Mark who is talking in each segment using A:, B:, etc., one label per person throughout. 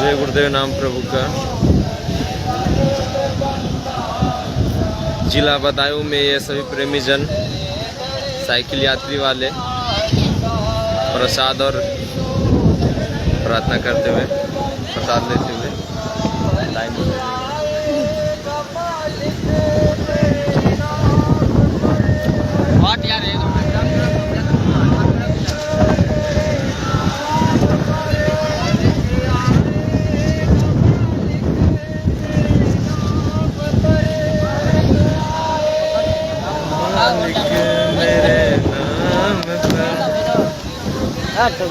A: जय गुरुदेव नाम प्रभु का। जिला बदायूं में ये सभी प्रेमी जन साइकिल यात्री वाले प्रसाद और प्रार्थना करते हुए, प्रसाद लेते हुए लाइन में।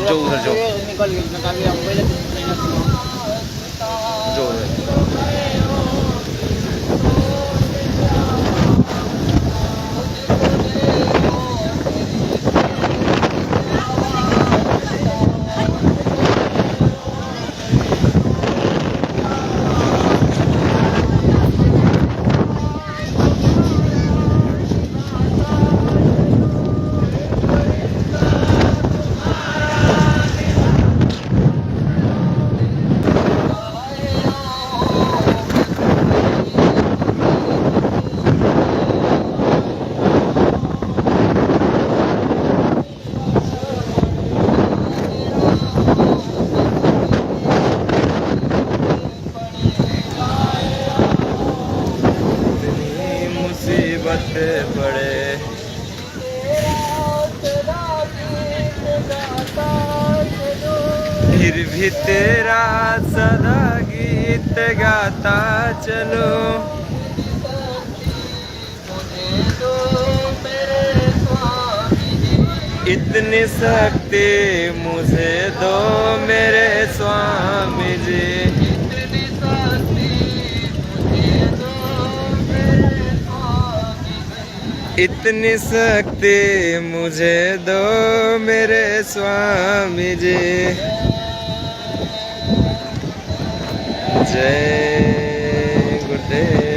A: जो उधर जो पड़े फिर भी तेरा सदा गीत गाता चलो। इतनी शक्ति मुझे दो मेरे स्वामी जी। इतनी शक्ति मुझे दो मेरे स्वामी जी। जय गुरुदेव।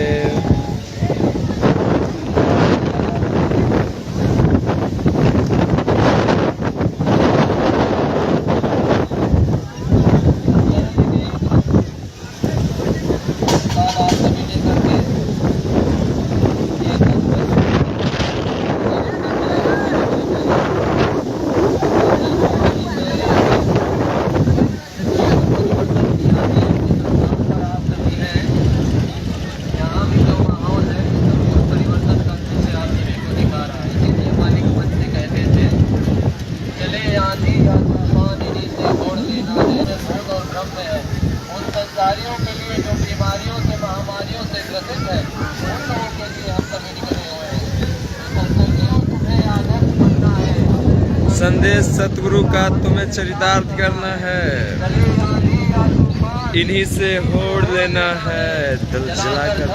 A: संदेश सतगुरु का तुम्हें चरितार्थ करना है, इन्हीं से होड़ लेना है, दिल जलाकर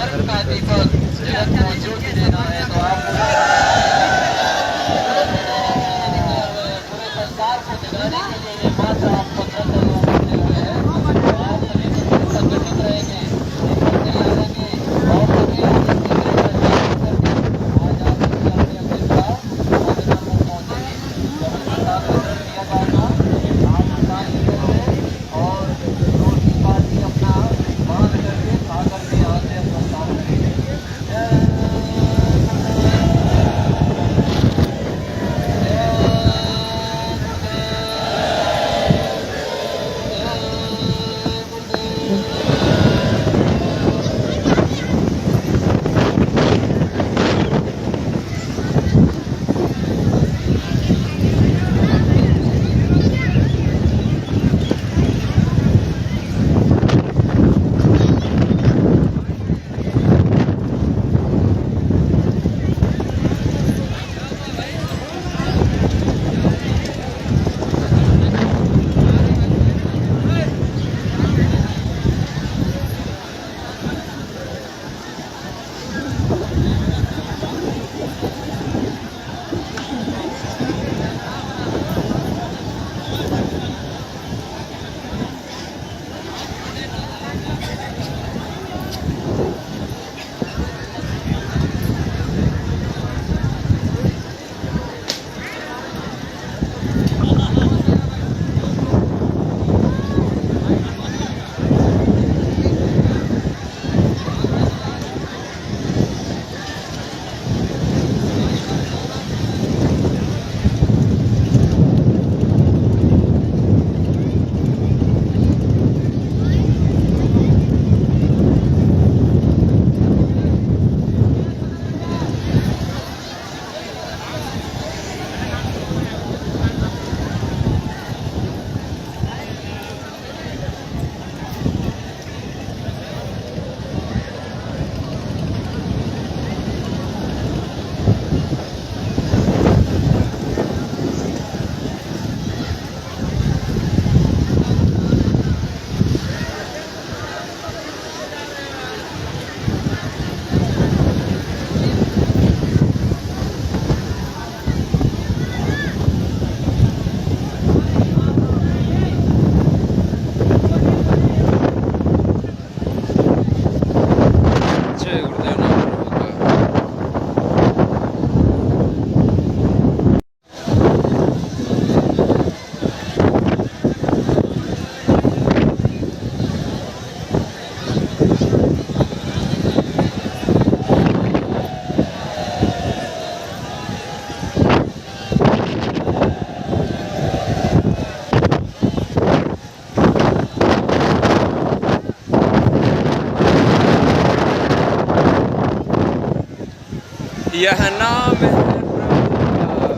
A: यह नाम है प्रभु का,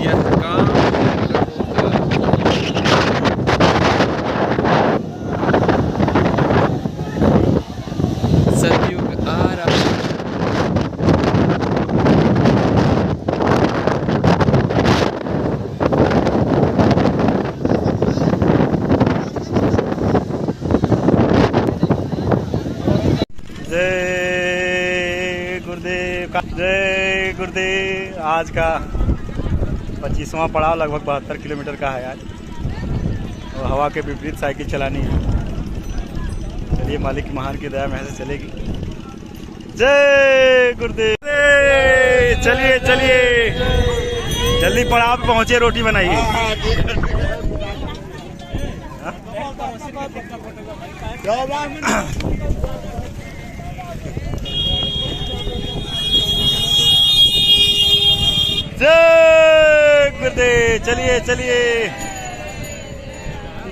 A: यह काम है प्रभु का। सतयुग आ रहा है।
B: जय गुरुदेव, जय गुरुदेव। आज का 25वां पड़ाव लगभग 72 किलोमीटर का है आज, और हवा के विपरीत साइकिल चलानी है। चलिए, मालिक महान की दया में ऐसे चलेगी। जय गुरुदेव। चलिए चलिए, जल्दी पड़ाव पे पहुंचे, रोटी बनाइए। जय गुरुदेव। चलिए चलिए,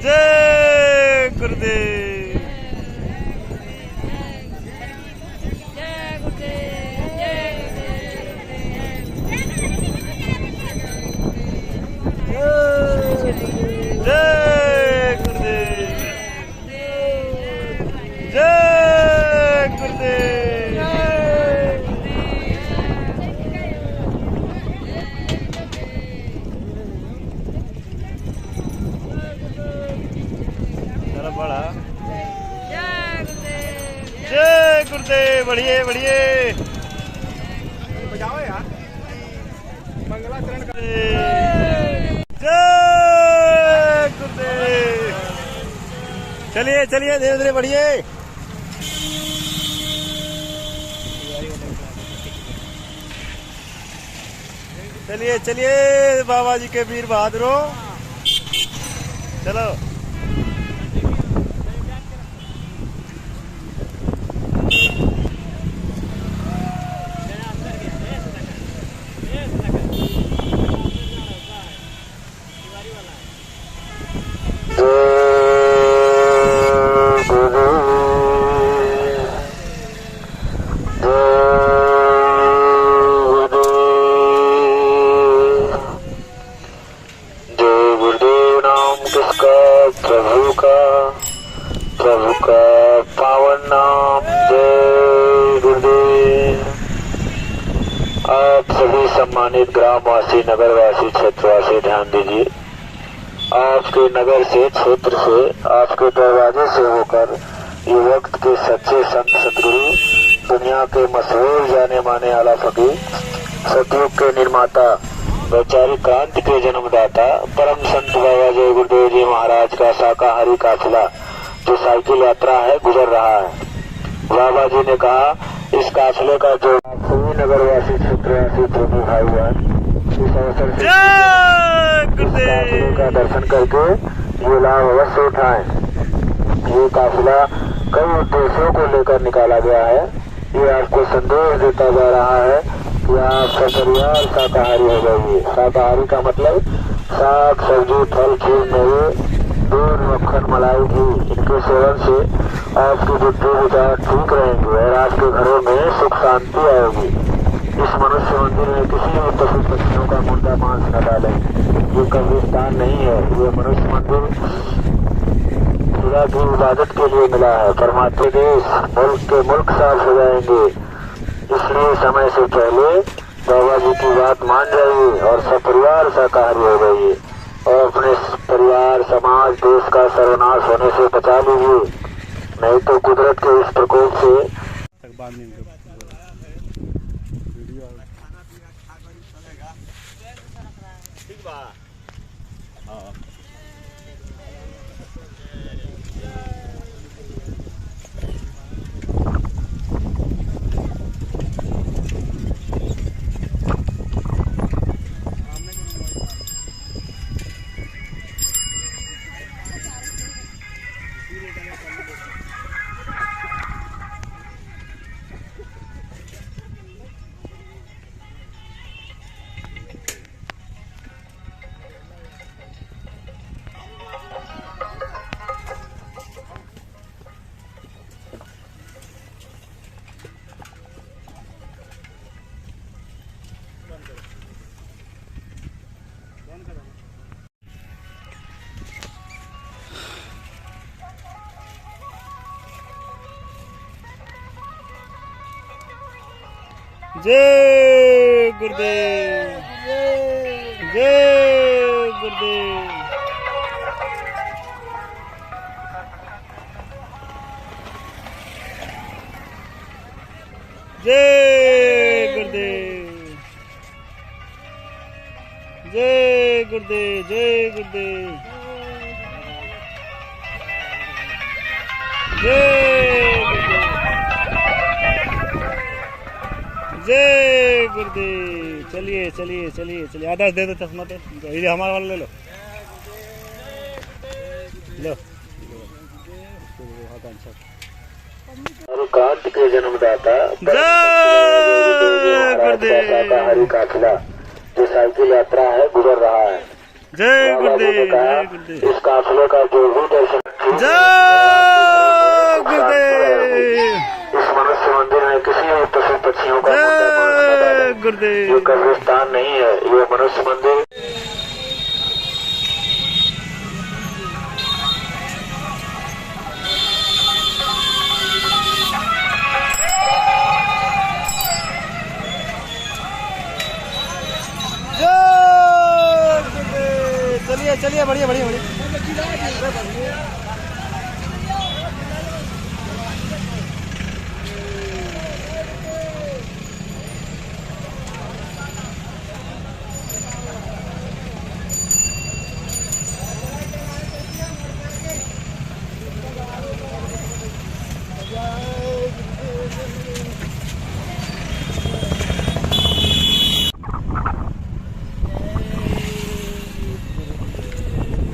B: जय गुरुदेव। जय गुरुदेव, जय गुरुदेव। बड़ा जय गुरुदेव। बढ़िए बढ़िए, बजाओ यार, मंगलाचरण कर। जय गुरुदेव। चलिए चलिए, धीरे धीरे बढ़िए। चलिए चलिए, बाबा जी के वीर बहादुरों, चलो। प्रभु का पावन नाम। जय गुरुदेव। आप सभी सम्मानित ग्रामवासी, नगरवासी, क्षेत्रवासी ध्यान दीजिए। आपके नगर से, क्षेत्र से, आपके दरवाजे से होकर ये वक्त के सच्चे संत सदगुरु, दुनिया के मशहूर जाने माने आला फकीर, सतयुग के निर्माता, वैचारिक क्रांति के जन्मदाता, परम संत बाबा जय गुरुदेव जी महाराज का शाकाहारी काफिला जो साइकिल यात्रा है गुजर रहा है। बाबा जी ने कहा, इस काफिले का जो सभी नगरवासी, क्षेत्रवासी, प्रभु भाई बहन इस अवसर से इस काफिले का दर्शन करके ये लाभ अवश्य उठाएं। ये काफिला कई उद्देश्यों को लेकर निकाला गया है। ये आपको संदेश देता जा रहा है कि आप सपरिवार शाकाहारी हो जाइए। शाकाहारी का मतलब साग सब्जी, फल फूल, मेवे, दूध, मक्खन, मलाई, घी, इनके सेवन से आपकी बुद्धि विचार ठीक रहेंगे और आपके घरों में सुख शांति आएगी। इस मनुष्य मंदिर में किसी भी पशु पक्षियों का मुर्दा मांस न डालें। ये कब्रिस्तान नहीं है, ये मनुष्य मंदिर खुदा की इबादत के लिए मिला है। परमात्मा देश मुल्क के मुल्क साफ हो जाएंगे, इसलिए समय से पहले बाबा जी की बात मान जाइए और सपरिवार शाकाहारी हो जाइए और अपने परिवार, समाज, देश का सर्वनाश होने से बचा लीजिए, नहीं तो कुदरत के इस प्रकोप से
C: जय गुरुदेव, जय गुरुदेव। जय गुरुदेव, जय गुरुदेव, जय गुरुदेव, जय गुरुदेव, जय गुरुदेव। चलिए चलिए चलिए चलिए, आधा दे दो चश्मा तो, ये हमारा वाला ले लो, लो
B: कांत के जन्मदाता
C: जय गुरुदेव,
B: शाकाहारी काफिला जो साइकिल यात्रा है गुजर रहा है।
C: जय गुरुदेव, जय गुरुदेव,
B: इस काफिले का जो भी दर्शन
C: जय गुरुदेव,
B: इस मनुष्य मंदिर में किसी भी पशु पक्षियों का
C: जय गुरुदेव।
B: ये कब्रिस्तान नहीं है, ये मनुष्य मंदिर।
C: चलिए चलिए, बढ़िया बढ़िया बढ़िया।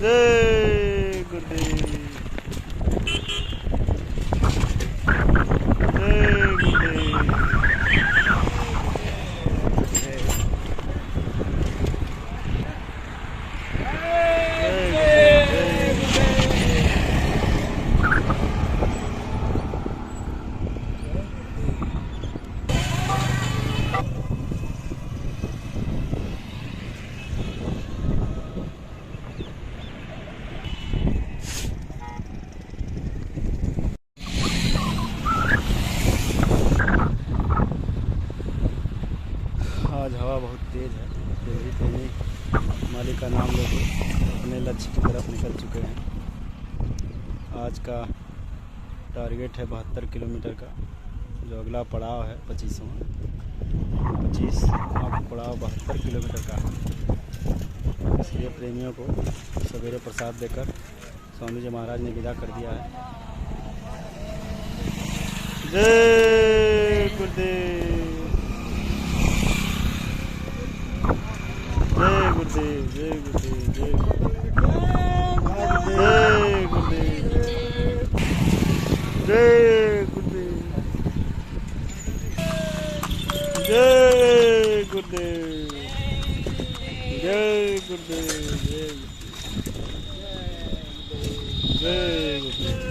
C: जय गुरुदेव, जय गुरुदेव, आज हवा बहुत तेज़ है, फिर भी प्रेमी मालिक का नाम लेके अपने लक्ष्य की तरफ निकल चुके हैं। आज का टारगेट है 72 किलोमीटर का, जो अगला पड़ाव है 25वां पड़ाव 72 किलोमीटर का है। इसलिए प्रेमियों को सवेरे प्रसाद देकर स्वामी जी महाराज ने विदा कर दिया है। जय गुरुदेव, जय गुरुदेव, जय गुरुदेव, जय गुरुदेव, जय गुरुदेव, जय गुरुदेव, जय गुरुदेव, जय गुरुदेव, जय गुरुदेव,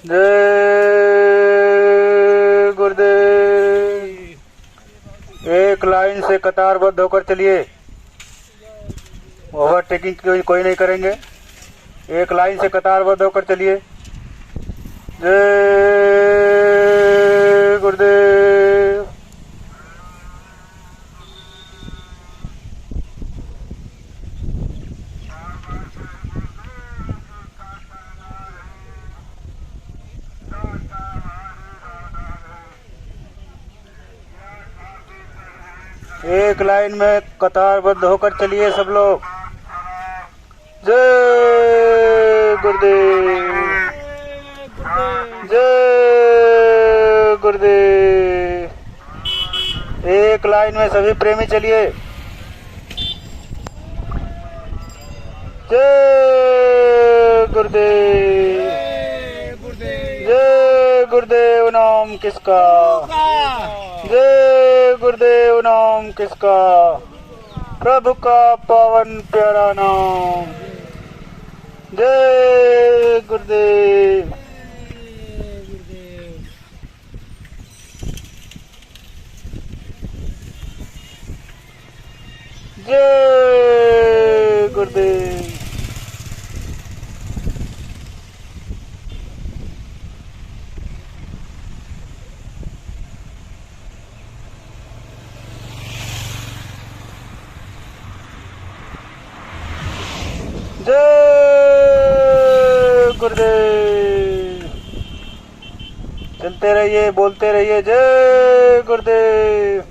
C: जय गुरुदेव। एक लाइन से कतारबद्ध होकर चलिए, ओवरटेकिंग कोई नहीं करेंगे। एक लाइन से कतारबद्ध होकर चलिए। जय गुरुदेव। एक लाइन में कतारबद्ध होकर चलिए सब लोग। जय गुरुदेव, जय गुरुदेव। एक लाइन में सभी प्रेमी चलिए। जय गुरुदेव, जय गुरुदेव नाम किसका, जय गुरुदेव नाम किसका, प्रभु का पावन प्यारा नाम। जय गुरुदेव, जय गुरुदेव, गुरुदेव। चलते रहिए, बोलते रहिए जय गुरुदेव।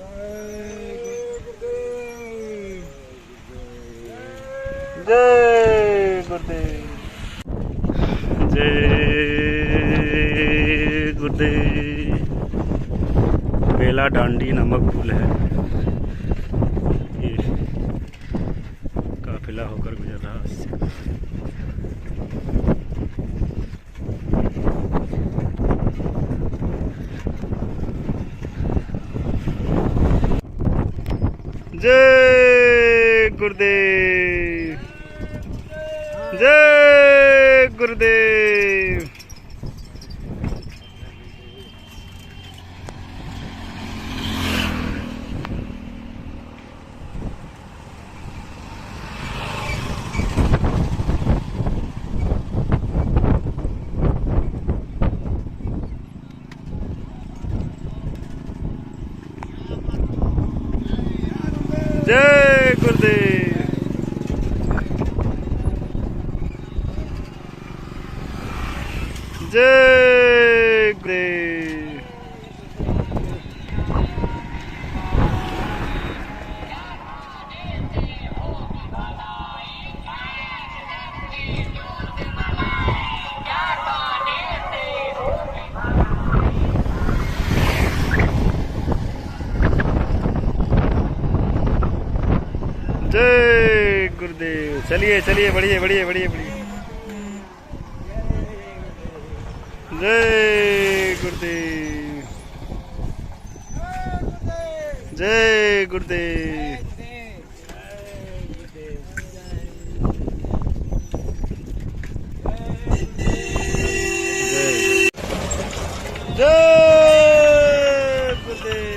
C: जय गुरुदेव। जय गुरुदेव। बेला डांडी नामक पुल है, ये काफिला होकर गुजर रहा है। जय गुरुदेव। जय गुरुदेव। जय गुरुदेव। जय गुरुदेव। जय गुरुदेव। चलिए चलिए, बढ़िए बढ़िए बढ़िए बढ़िए। जय गुरुदेव। जय गुरुदेव। जय गुरुदेव।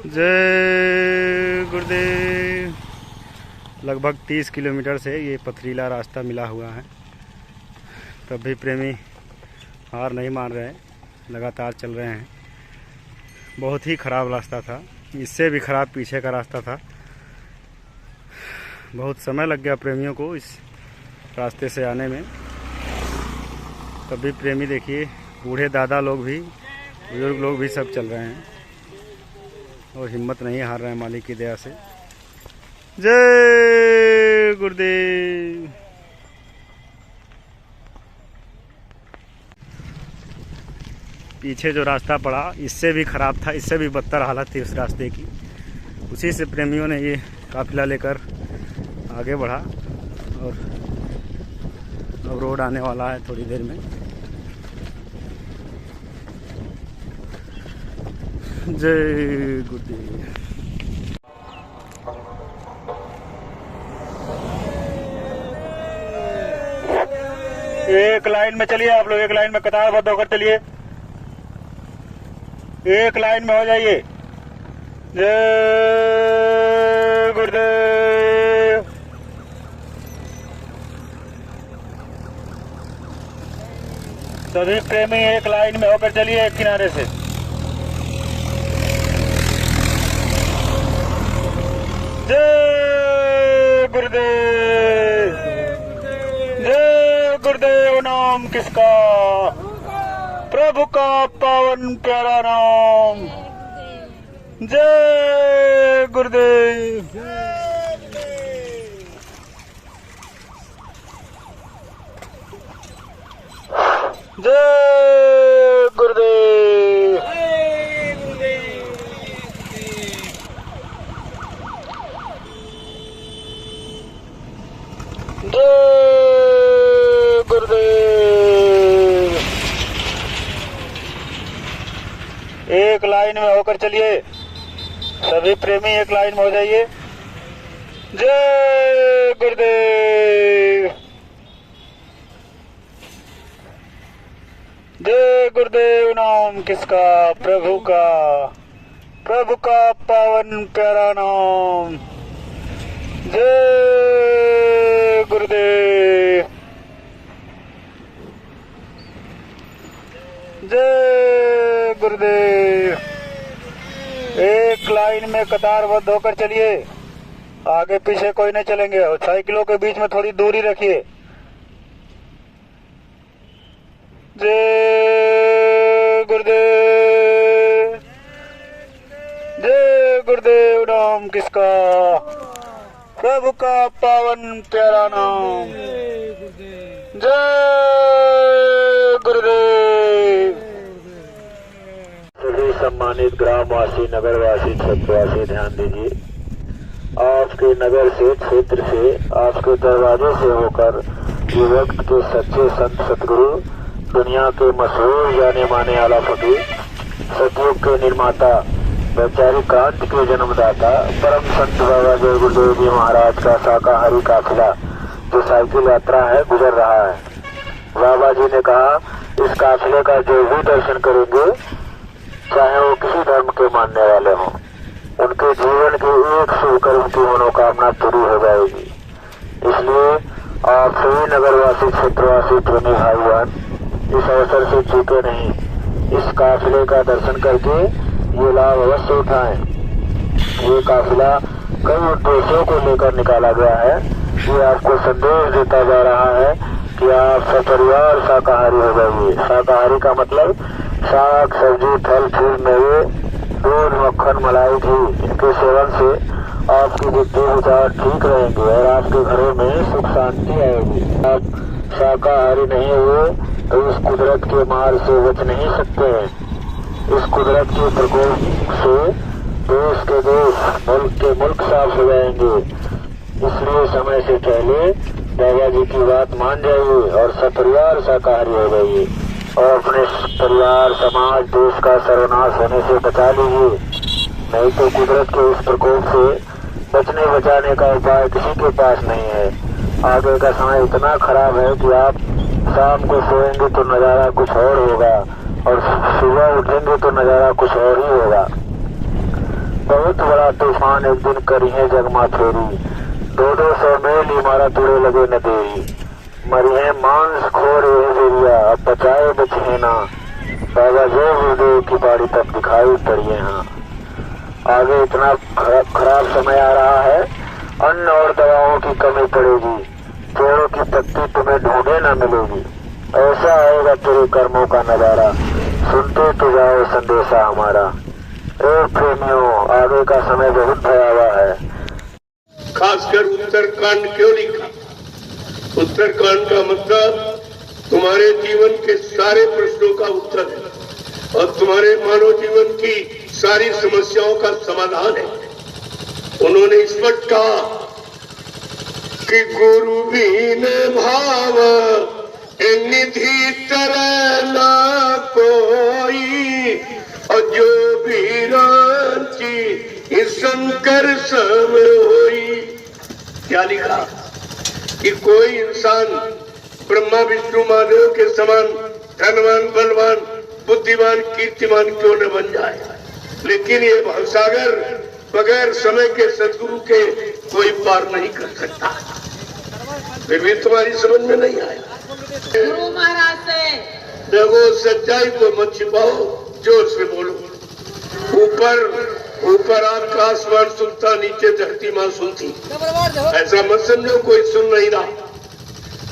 C: जय गुरुदेव। लगभग 30 किलोमीटर से ये पथरीला रास्ता मिला हुआ है, तब भी प्रेमी हार नहीं मान रहे, लगातार चल रहे हैं। बहुत ही ख़राब रास्ता था, इससे भी ख़राब पीछे का रास्ता था। बहुत समय लग गया प्रेमियों को इस रास्ते से आने में। तब भी प्रेमी देखिए, बूढ़े दादा लोग भी, बुजुर्ग लोग भी सब चल रहे हैं और हिम्मत नहीं हार रहे हैं मालिक की दया से। जय गुरुदेव। पीछे जो रास्ता पड़ा इससे भी ख़राब था, इससे भी बदतर हालत थी उस रास्ते की। उसी से प्रेमियों ने ये काफिला लेकर आगे बढ़ा और अब रोड आने वाला है थोड़ी देर में। जय गुरुदेव। एक लाइन में चलिए आप लोग, एक लाइन में कतारबद्ध होकर चलिए, एक लाइन में हो जाइए। जय गुरुदेव। सभी प्रेमी एक लाइन में होकर चलिए, एक किनारे से। जय गुरुदेव। जय गुरुदेव। नाम किसका? प्रभु का पावन प्यारा नाम। जय गुरुदेव। जय गुरुदेव। जय गुरुदेव। एक लाइन में होकर चलिए, सभी प्रेमी एक लाइन में हो जाइए। जय गुरुदेव। जय गुरुदेव। नाम किसका? प्रभु का, प्रभु का पावन प्यारा नाम। जय गुरुदेव। जय गुरुदेव। एक लाइन
B: लाइन में कतारबद्ध होकर चलिए। आगे पीछे कोई नहीं चलेंगे और साइकिलों के बीच में थोड़ी दूरी रखिए। जय गुरुदेव, जय गुरुदेव। नाम किसका? प्रभु का पावन प्यारा नाम। जय गुरुदेव। सभी सम्मानित ग्रामवासी, नगरवासी, क्षेत्रवासी ध्यान दीजिए। आपके नगर से, क्षेत्र से, आपके दरवाजे से होकर ये वक्त के सच्चे संत सतगुरु, दुनिया के मशहूर जाने माने आला फकीर, सतयुग के निर्माता, वैचारिक क्रांति के जन्मदाता, परम संत बाबा जय गुरुदेव जी महाराज का शाकाहारी काफिला जो साइकिल यात्रा है गुजर रहा है। बाबा जी ने कहा इस काफिले का जो भी दर्शन करेंगे, चाहे वो किसी धर्म के मानने वाले हों, उनके जीवन के एक शुभ कर्म की मनोकामना पूरी हो जाएगी। इसलिए आप सभी नगरवासी, क्षेत्रवासी, प्रेमी भाई बहन इस अवसर से चूके नहीं। इस काफिले का दर्शन करके ये लाभ अवश्य उठाएं। ये काफिला कई उद्देश्यों को लेकर निकाला गया है। ये आपको संदेश देता जा रहा है कि आप सपरिवार शाकाहारी हो जाइए। शाकाहारी का मतलब साग, सब्जी, फल, फूल, मेवे, दूध, मक्खन, मलाई, घी, इनके सेवन से आपकी बुद्धि विचार ठीक रहेंगे और आपके घरों में सुख शांति आएगी। आप शाकाहारी नहीं हुए तो इस कुदरत के मार से बच नहीं सकते हैं। इस कुदरत के प्रकोप से देश के देश, मुल्क के मुल्क साफ हो जाएंगे। इसलिए समय से पहले बाबा जी की बात मान जाइए और सपरिवार शाकाहारी हो जाइए और अपने परिवार, समाज, देश का सर्वनाश होने से बचा लीजिए। नहीं तो कुदरत के इस प्रकोप से बचने बचाने का उपाय किसी के पास नहीं है। आगे का समय इतना खराब है कि आप शाम को सोएंगे तो नजारा कुछ और होगा और सुबह उठेंगे तो नजारा कुछ और ही होगा। बहुत बड़ा तूफान एक दिन करी है जगमा फेरी, 200 मेल इमारत उड़े लगे न देरी। मरी है मांस खोर बेरिया, अब बचाए बचे ना। बाबा जय गुरुदेव की बाड़ी तक दिखाई पड़ी है। हाँ, आगे इतना खराब समय आ रहा है, अन्न और दवाओं की कमी पड़ेगी, पेड़ों की पत्ती तुम्हें ढूंढे न मिलेगी। ऐसा आएगा तेरे कर्मों का नजारा, सुनते तो जाओ संदेशा हमारा। प्रेमियों, आगे का समय बहुत भयावह है।
D: खासकर उत्तरकांड क्यों लिखा? उत्तरकांड का मतलब तुम्हारे जीवन के सारे प्रश्नों का उत्तर है और तुम्हारे मानव जीवन की सारी समस्याओं का समाधान है। उन्होंने स्पष्ट कहा कि गुरु बिन भाव निधि तरह ना कोई और जो भी रांची शंकर सब होई। क्या लिखा कि कोई इंसान ब्रह्मा विष्णु महादेव के समान धनवान, बलवान, बुद्धिमान, कीर्तिमान क्यों न बन जाए, लेकिन ये भवसागर बगैर समय के सदगुरु के कोई पार नहीं कर सकता। फिर भी तुम्हारी समझ में नहीं आया।
E: गुरु महाराज से
D: देखो, सच्चाई को मत छिपाओ, जोर से बोलो। ऊपर आपका आसमान सुनता, नीचे धरती माँ सुनती। ऐसा मत समझो कोई सुन नहीं रहा,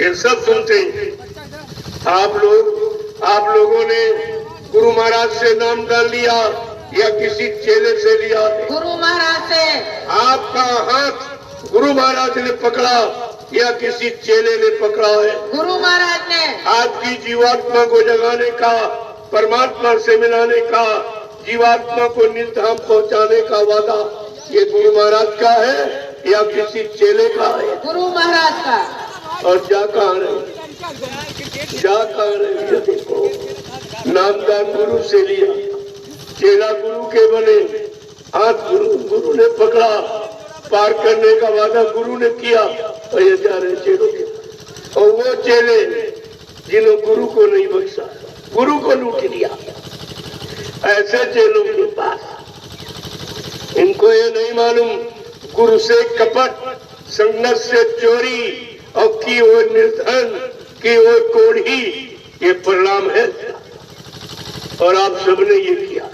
D: ये सब सुनते हैं। आप लोगों ने गुरु महाराज से नाम डाल लिया या किसी चेले से लिया?
E: गुरु महाराज से।
D: आपका हाथ गुरु महाराज ने पकड़ा या किसी चेले ने पकड़ा है?
E: गुरु महाराज ने।
D: आपकी जीवात्मा को जगाने का, परमात्मा से मिलाने का, जीवात्मा को निर्धाम पहुंचाने का वादा ये गुरु महाराज का है या किसी चेले का है?
E: गुरु महाराज का।
D: और जा कहाँ रहे? ये देखो, नामदान गुरु से लिया, चेला गुरु के बने, हाथ गुरु ने पकड़ा, पार करने का वादा गुरु ने किया और ये जा रहे चेलों के। और वो चेले जिन्होंने गुरु को नहीं बख्शा, गुरु को लूट लिया, ऐसे चेलों के पास इनको ये नहीं मालूम गुरु से कपट, संगत से चोरी और की वो निर्धन, की वो कोढ़ी, ये परिणाम है। और आप सबने ये किया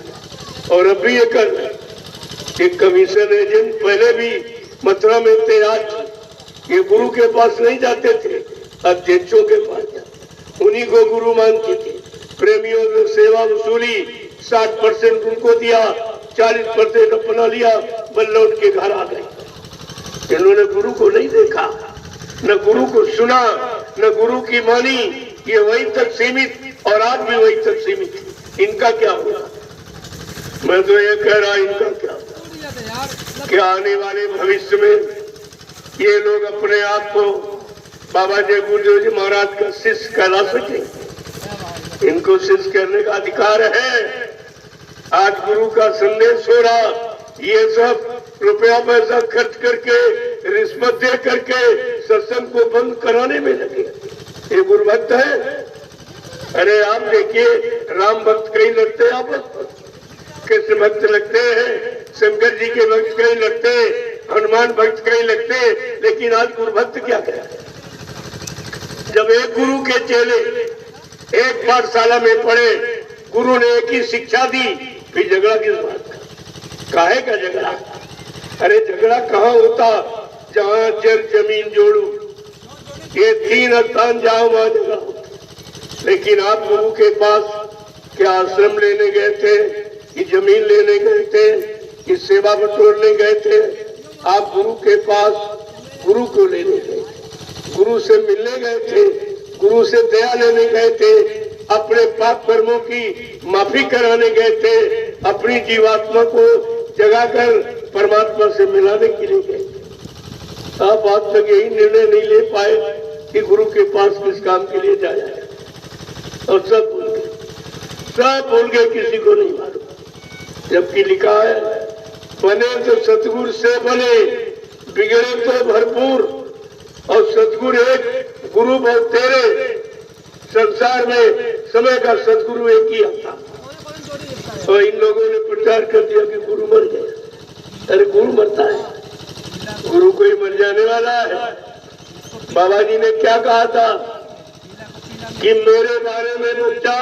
D: और अब भी ये कर रहे। एक कमीशन एजेंट पहले भी मथुरा में थे, आज ये गुरु के पास नहीं जाते थे, अध्यक्षों के पास जाते, उन्हीं को गुरु मानते थे। प्रेमियों ने सेवा वसूली, 60% उनको दिया, 40% अपना लिया, बस लौट के घर आ गए। इन्होंने गुरु को नहीं देखा, न गुरु को सुना, न गुरु की मानी। ये वहीं तक सीमित और आज भी वहीं तक सीमित। इनका क्या होगा? मैं तो ये कह रहा, इनका क्या होगा? क्या आने वाले भविष्य में ये लोग अपने आप को बाबा जय गुरुदेव जी महाराज का शिष्य कहला सके? इनको शिष्य करने का अधिकार है। आज गुरु का संदेश हो रहा, ये सब रुपया पैसा खर्च करके, रिश्वत दे करके सत्संग को बंद कराने में लगे। ये गुरु भक्त है? अरे आप देखिए, राम भक्त कहीं लगते हैं, आप कृष्ण भक्त लगते हैं, शंकर जी के भक्त कहीं लगते, हनुमान भक्त कहीं लगते, लेकिन आज गुरु भक्त क्या करे? जब एक गुरु के चेले एक पाठशाला में पढ़े, गुरु ने एक ही शिक्षा दी, फिर झगड़ा किस बात का? काहे का झगड़ा? अरे झगड़ा कहाँ होता? जहाँ जमीन जोड़ू, ये 3 स्थान जाओ वहां झगड़ा होता। लेकिन आप गुरु के पास क्या आश्रम लेने गए थे, कि जमीन लेने गए थे, कि सेवा बटोरने गए थे? आप गुरु के पास गुरु को लेने गए, गुरु से मिलने गए थे, गुरु से दया लेने गए थे, अपने पाप कर्मों की माफी कराने गए थे, अपनी जीवात्मा को जगाकर परमात्मा से मिलाने के लिए गए थे। आप आज तक यही निर्णय नहीं ले पाए कि गुरु के पास किस काम के लिए जाया है, और सब भूल गए, किसी को नहीं मालूम। जबकि लिखा है, बने तो सतगुरु से बने, बिगड़े तो भरपूर, और सतगुरु एक, गुरु बहुत तेरे। संसार में समय का सतगुरु एक ही आता। और इन लोगों ने प्रचार कर दिया कि गुरु मर गया। अरे गुरु मरता है? गुरु कोई मर जाने वाला है? बाबा जी ने क्या कहा था कि मेरे बारे में बच्चा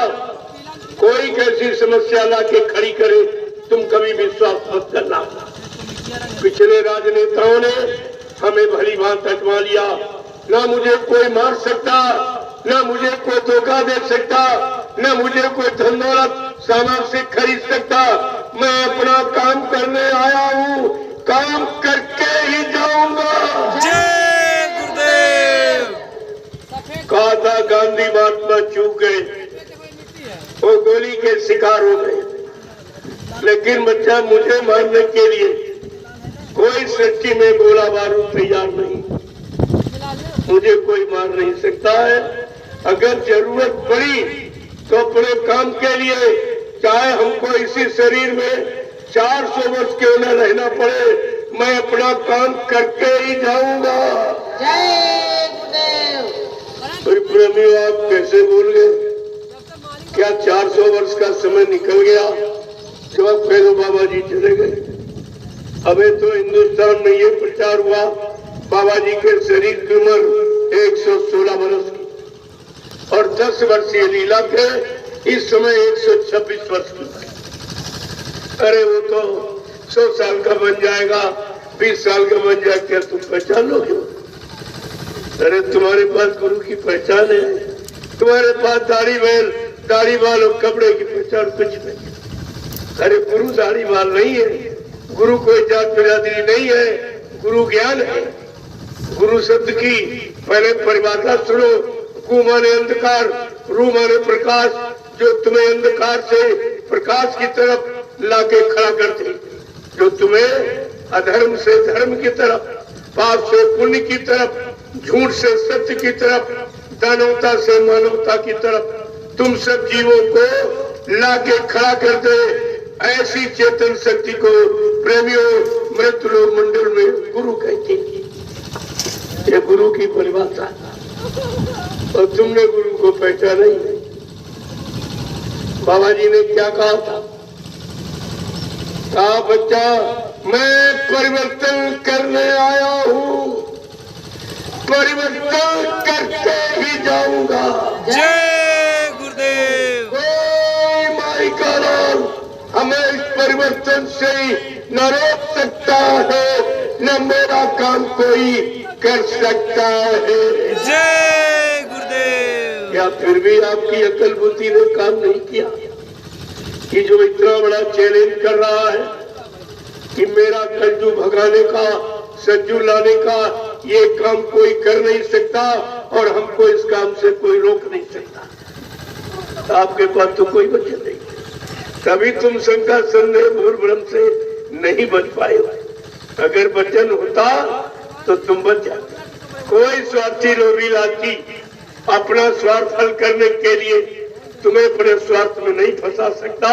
D: कोई कैसी समस्या ला के खड़ी करे, तुम कभी विश्वास मत करना। पिछले राजनेताओं ने हमें भली भांति अटवा लिया, ना मुझे कोई मार सकता, ना मुझे कोई धोखा दे सकता, ना मुझे कोई धन दौलत सामान से खरीद सकता। मैं अपना काम करने आया हूँ, काम करके ही जाऊंगा।
A: जय गुरुदेव।
D: कहा था गांधी महात्मा चूक गए, वो गोली के शिकार हो गए। लेकिन बच्चा, मुझे मारने के लिए कोई सच्ची में गोला बारूद तैयार नहीं, मुझे कोई मार नहीं सकता है। अगर जरूरत पड़ी तो अपने काम के लिए, चाहे हमको इसी शरीर में 400 वर्ष क्यों न रहना पड़े, मैं अपना काम करके ही जाऊंगा।
E: जय गुरुदेव।
D: प्रेमी, आप कैसे भूल गए? क्या 400 वर्ष का समय निकल गया जो अब फेरो बाबा जी चले गए? अबे तो हिंदुस्तान में ये प्रचार हुआ, बाबा जी के शरीर की उम्र 116 वर्ष की, और 10 वर्षीय लीला थे, इस समय 126 वर्ष की। अरे वो तो 100 साल का बन जाएगा, 20 साल का बन जाएगा, क्या तुम पहचान लोगे? अरे तुम्हारे पास गुरु की पहचान है, तुम्हारे पास दाढ़ी बाल और कपड़े की पहचान कुछ नहीं। अरे गुरु दाढ़ी बाल नहीं है, गुरु कोई जात बिरादरी नहीं है, गुरु ज्ञान है। गुरु शब्द की पहले परिभाषा सुनो। गु माने अंधकार, रू माने प्रकाश, जो तुम्हें अंधकार से प्रकाश की तरफ लाके खड़ा करते, जो तुम्हें अधर्म से धर्म की तरफ, पाप से पुण्य की तरफ, झूठ से सत्य की तरफ, दानवता से मानवता की तरफ तुम सब जीवों को लाके खड़ा कर दे। ऐसी चेतन शक्ति को प्रेमियों मृत लोक मंडल में गुरु कहते हैं। ये गुरु की परिभाषा, और तुमने गुरु को पहचाना ही नहीं। बाबा जी ने क्या कहा था? कहा, बच्चा मैं परिवर्तन करने आया हूँ, परिवर्तन करके ही जाऊंगा।
A: जय गुरुदेव।
D: कोई माई का नाम हमें इस परिवर्तन से ही न रोक सकता है, न मेरा काम कोई कर सकता है।
A: जय गुरुदेव।
D: क्या फिर भी आपकी अकल बुद्धि ने काम नहीं किया कि जो इतना बड़ा चैलेंज कर रहा है कि मेरा कलजू भगाने का, सज्जू लाने का ये काम कोई कर नहीं सकता और हमको इस काम से कोई रोक नहीं सकता। आपके पास तो कोई वचन नहीं, तभी तुम शंका संदेह भूल भ्रम से नहीं बच पाए। अगर वचन होता तो तुम बच जाते। कोई स्वार्थी लोभी लालची अपना स्वार्थ हल करने के लिए तुम्हें अपने स्वार्थ में नहीं फंसा सकता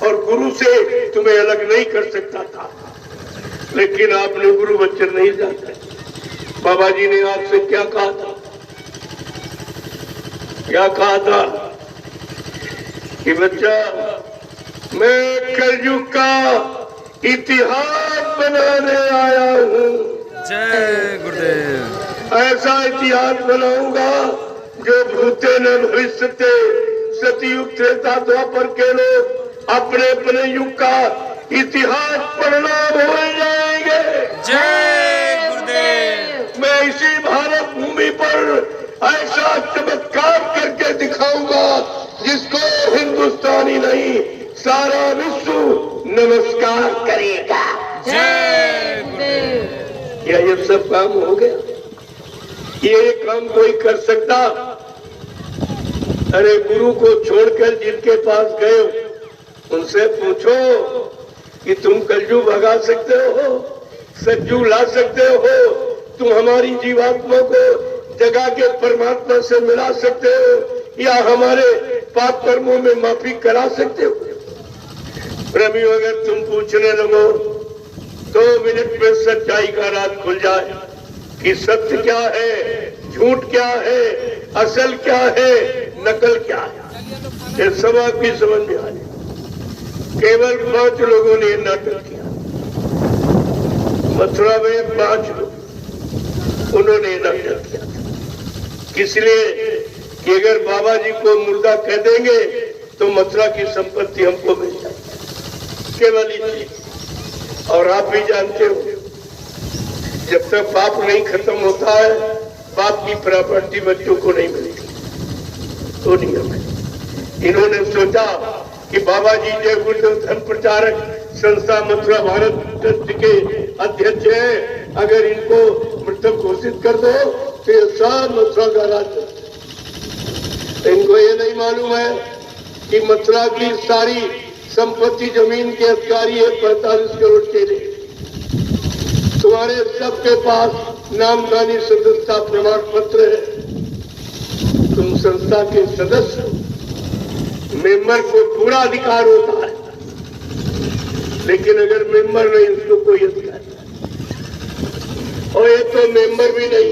D: और गुरु से तुम्हें अलग नहीं कर सकता था। लेकिन आपने गुरु वचन नहीं जाते। बाबा जी ने आपसे क्या कहा था? क्या कहा था कि बच्चा, मैं कलयुग का इतिहास बनाने आया हूँ।
A: जय गुरुदेव।
D: ऐसा इतिहास बनाऊंगा जो भूते न भविष्य थे, सतयुग त्रेता द्वापर के लोग अपने अपने युग का इतिहास पढ़ना भूल जाएंगे।
A: जय गुरुदेव।
D: मैं इसी भारत भूमि पर ऐसा चमत्कार करके दिखाऊंगा जिसको हिंदुस्तानी नहीं सारा विश्व नमस्कार करेगा।
A: जय गुरुदेव।
D: क्या ये सब काम हो गया? ये काम कोई कर सकता? अरे गुरु को छोड़कर जिनके पास गए उनसे पूछो कि तुम कलजू भगा सकते हो, सज्जू ला सकते हो, तुम हमारी जीवात्मा को जगा के परमात्मा से मिला सकते हो या हमारे पाप कर्मों में माफी करा सकते हो? प्रेमियों, अगर तुम पूछने लगो 2 मिनट में सच्चाई का राज खुल जाए कि सत्य क्या है, झूठ क्या है, असल क्या है, नकल क्या है, ये सब आपकी समझ में आ जाए। केवल 5 लोगों ने नाटक किया। मथुरा में 5 लोग उन्होंने नाटक किया था। इसलिए कि अगर बाबा जी को मुर्दा कह देंगे तो मथुरा की संपत्ति हमको मिल जाएगी, केवल इसलिए। और आप भी जानते हो, जब तक पाप नहीं खत्म होता है बाप की प्रॉपर्टी बच्चों को नहीं मिलेगी। तो नियम है। इन्होंने सोचा कि बाबा जी जय गुरुदेव धर्म प्रचारक संस्था मथुरा भारत ट्रस्ट के अध्यक्ष हैं, अगर इनको मृतक घोषित कर दो तो ये सब मथुरा का राज। इनको ये नहीं मालूम है कि मथुरा की सारी संपत्ति जमीन के अधिकारी है 45 करोड़ चेले। तुम्हारे सबके पास नामदानी सदस्यता प्रमाण पत्र है, तुम संस्था के सदस्य हो, मेंबर को पूरा अधिकार होता है। लेकिन अगर मेंबर नहीं उसको कोई अधिकार नहीं। और ये तो मेंबर भी नहीं,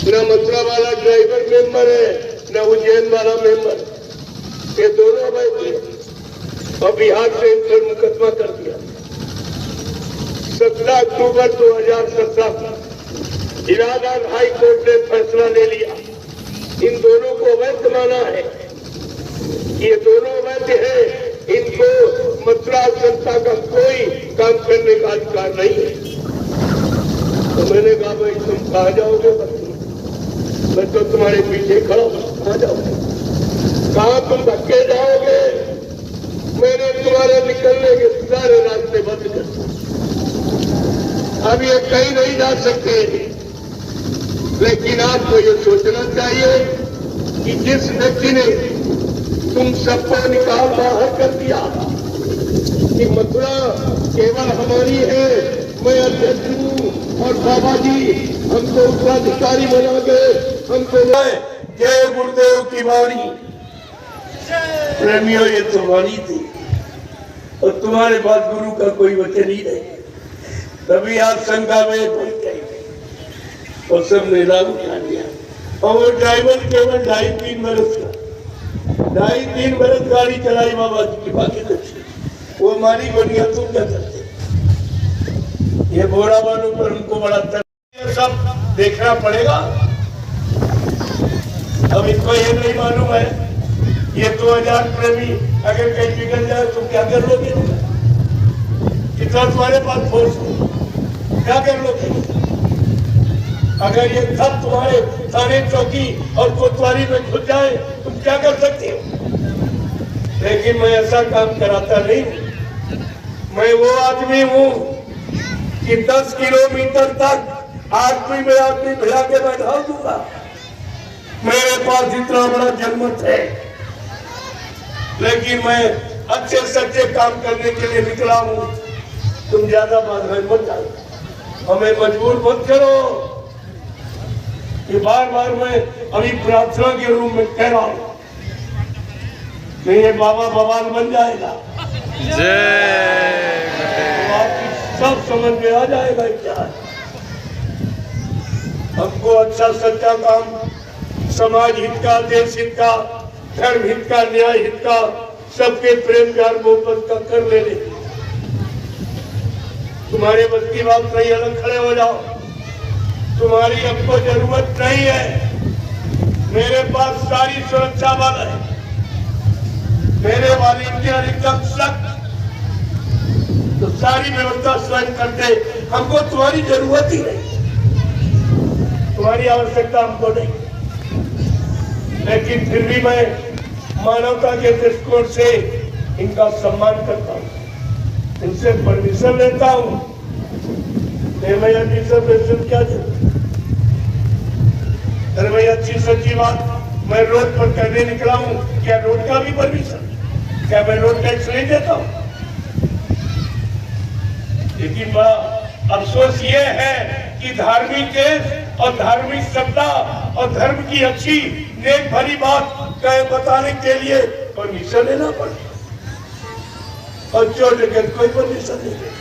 D: न मथुरा वाला ड्राइवर मेंबर है, न उज्जैन वाला मेंबर, ये दोनों अवैध है। और बिहार से इन पर मुकदमा कर दिया। 17 अक्टूबर 2017 इलाहाबाद हाई कोर्ट ने फैसला ले लिया, इन दोनों को अवैध माना है। ये दोनों अवैध है, इनको मथुरा संस्था का कोई काम करने का अधिकार नहीं है। तो मैंने कहा भाई तुम कहाँ जाओगे? मैं तो तुम्हारे पीछे खड़ा हूँ, कहाँ जाओगे? कहाँ तुम धक्के जाओगे? मैंने तुम्हारे निकलने के सारे रास्ते बंद कर दिए। अब ये कहीं नहीं जा सकते। लेकिन आपको ये सोचना चाहिए कि जिस व्यक्ति ने तुम सबको निकाल बाहर कर दिया कि मथुरा केवल हमारी है, मैं अध्यक्ष हूँ और बाबा जी हमको उत्तराधिकारी बना गए, हमको जय गुरुदेव की वाणी। प्रेमियों, ये तुम्हारी थी और तुम्हारे पास गुरु का कोई वचन ही नहीं। तभी आप शंका में पड़ गए और सब ने लाभ उठा लिया। और वो ड्राइवर केवल 2.5-3 बरस का 2.5-3 बरस गाड़ी चलाई बाबा जी की, बाकी कुछ वो मारी बढ़िया। तुम क्या करते? ये बोरा वालों पर उनको बड़ा सब देखना पड़ेगा। अब इनको ये नहीं मालूम है ये 2000 प्रेमी अगर कहीं बिगड़ जाए तो क्या कर लोगे? इतना तुम्हारे पास फोर्स हो, क्या कर लोगे? अगर ये सब तुम्हारे थाने चौकी और कोतवाली में घुस जाए तुम क्या कर सकते हो? लेकिन मैं ऐसा काम कराता नहीं हूं। मैं वो आदमी हूं कि 10 किलोमीटर तक आदमी में आदमी भिड़ा के मैं ढाल दूंगा। मेरे पास इतना बड़ा जनमत है, लेकिन मैं अच्छे सच्चे काम करने के लिए निकला हूं। तुम ज्यादा बाधाएं मत डालो, हमें मजबूर मत करो। ये बार बार मैं अभी प्रार्थना के रूप में कह रहा हूं कि ये बाबा बवाल बन जाएगा,
A: जय
D: तो आपकी सब समझ में आ जाएगा क्या है। हमको अच्छा सच्चा काम, समाज हित का, देश हित का, धर्म हित का, न्याय हित का, सबके प्रेम प्यार मोहब्बत का कर लेने। तुम्हारे बस की बात नहीं, अलग खड़े हो जाओ। तुम्हारी हमको जरूरत नहीं है। मेरे पास सारी सुरक्षा बल है, मेरे वॉलंटियर एकदम सख्त, तो सारी व्यवस्था स्वयं करते। हमको तुम्हारी जरूरत ही नहीं, तुम्हारी आवश्यकता हमको नहीं। लेकिन फिर भी मैं मानवता के दृष्टिकोण से इनका सम्मान करता हूँ, इनसे परमिशन लेता हूँ। मैं परमिशन क्या देता? अरे भाई अच्छी सच्ची बात, मैं रोड पर करने निकला हूँ, क्या रोड का भी परमिशन? क्या मैं रोड टैक्स नहीं देता हूँ? लेकिन बड़ा अफसोस ये है कि धार्मिक देश और धार्मिक सत्ता और धर्म की अच्छी नेक भरी बात कहे बताने के लिए परमिशन लेना पड़ता, और चोर डकैत कोई परमिशन नहीं देता,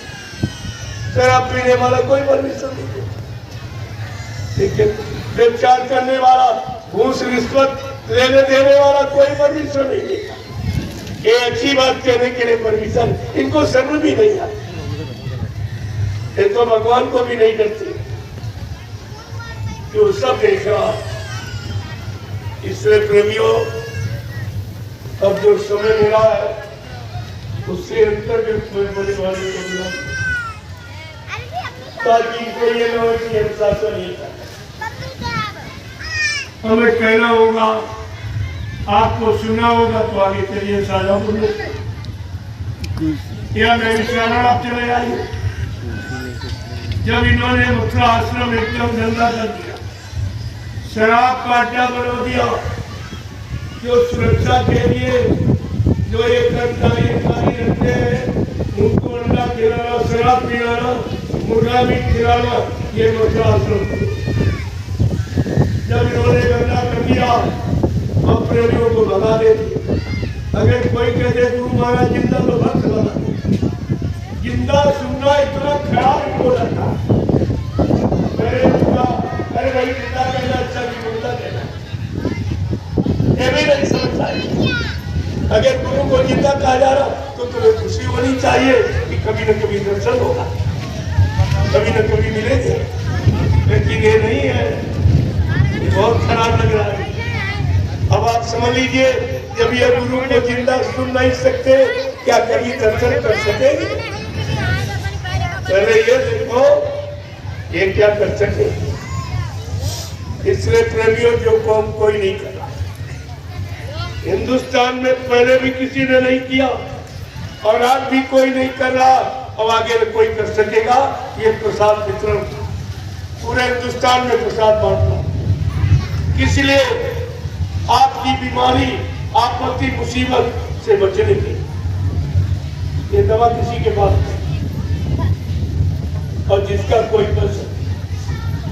D: शराब पीने वाला कोई परमिशन नहीं देता, लेकिन व्यभिचार करने वाला, घूस रिश्वत लेने देने वाला कोई परमिशन नहीं देता। ये अच्छी बात कहने के लिए परमिशन, इनको शर्म भी नहीं आती, ये तो भगवान को भी नहीं डरती, जो सब देख रहा। इसलिए प्रेमियों, अब जो समय मिला है उससे अंतर्गत में बड़े वाले को मिला, ताकि कोई ये न हो कि अनुशासन नहीं था। हमें कहना होगा, आपको सुनना होगा, तो आगे चलिए साझा बोलो, या मैं विचारण आप चले आइए। जब इन्होंने मथुरा आश्रम एकदम गंदा कर दिया, शराब का अड्डा बना दिया, जो सुरक्षा के लिए जो एक कर्मचारी रखते हैं, उनको अंडा खिलाना, शराब पिलाना, मुर्गा भी खिलाना, ये मथुरा आश्रम। जब इन्होंने गंदा कर दिया, अब प्रेमियों को भगा दे दिया। अगर कोई कहते गुरु महाराज जिंदा तो भक्त बना, जिंदा सुनना इतना खराब इनको लगता। अरे भाई जिंदा कहना अच्छा कि मुर्दा कहना, ये भी नहीं समझ आए। अगर गुरु को जिंदा कहा जा रहा तो तुम्हें खुशी होनी चाहिए कि कभी न कभी दर्शन होगा, कभी न कभी मिलेंगे, लेकिन ये नहीं है, ये बहुत खराब लग रहा है। अब आप समझ लीजिए, जब ये गुरु को जिंदा सुन नहीं सकते, क्या कभी दर्शन कर सकेंगे? पहले ये देखो ये क्या कर सके। इसलिए प्रेमियों, जो कौम कोई नहीं कर रहा, हिंदुस्तान में पहले भी किसी ने नहीं किया और आज भी कोई नहीं कर रहा, और आगे कोई कर सकेगा। ये प्रसाद वितरण पूरे हिंदुस्तान में प्रसाद बांटना, इसलिए आपकी बीमारी, आपत्ति, मुसीबत से बचने की ये दवा किसी के पास नहीं, और जिसका कोई बस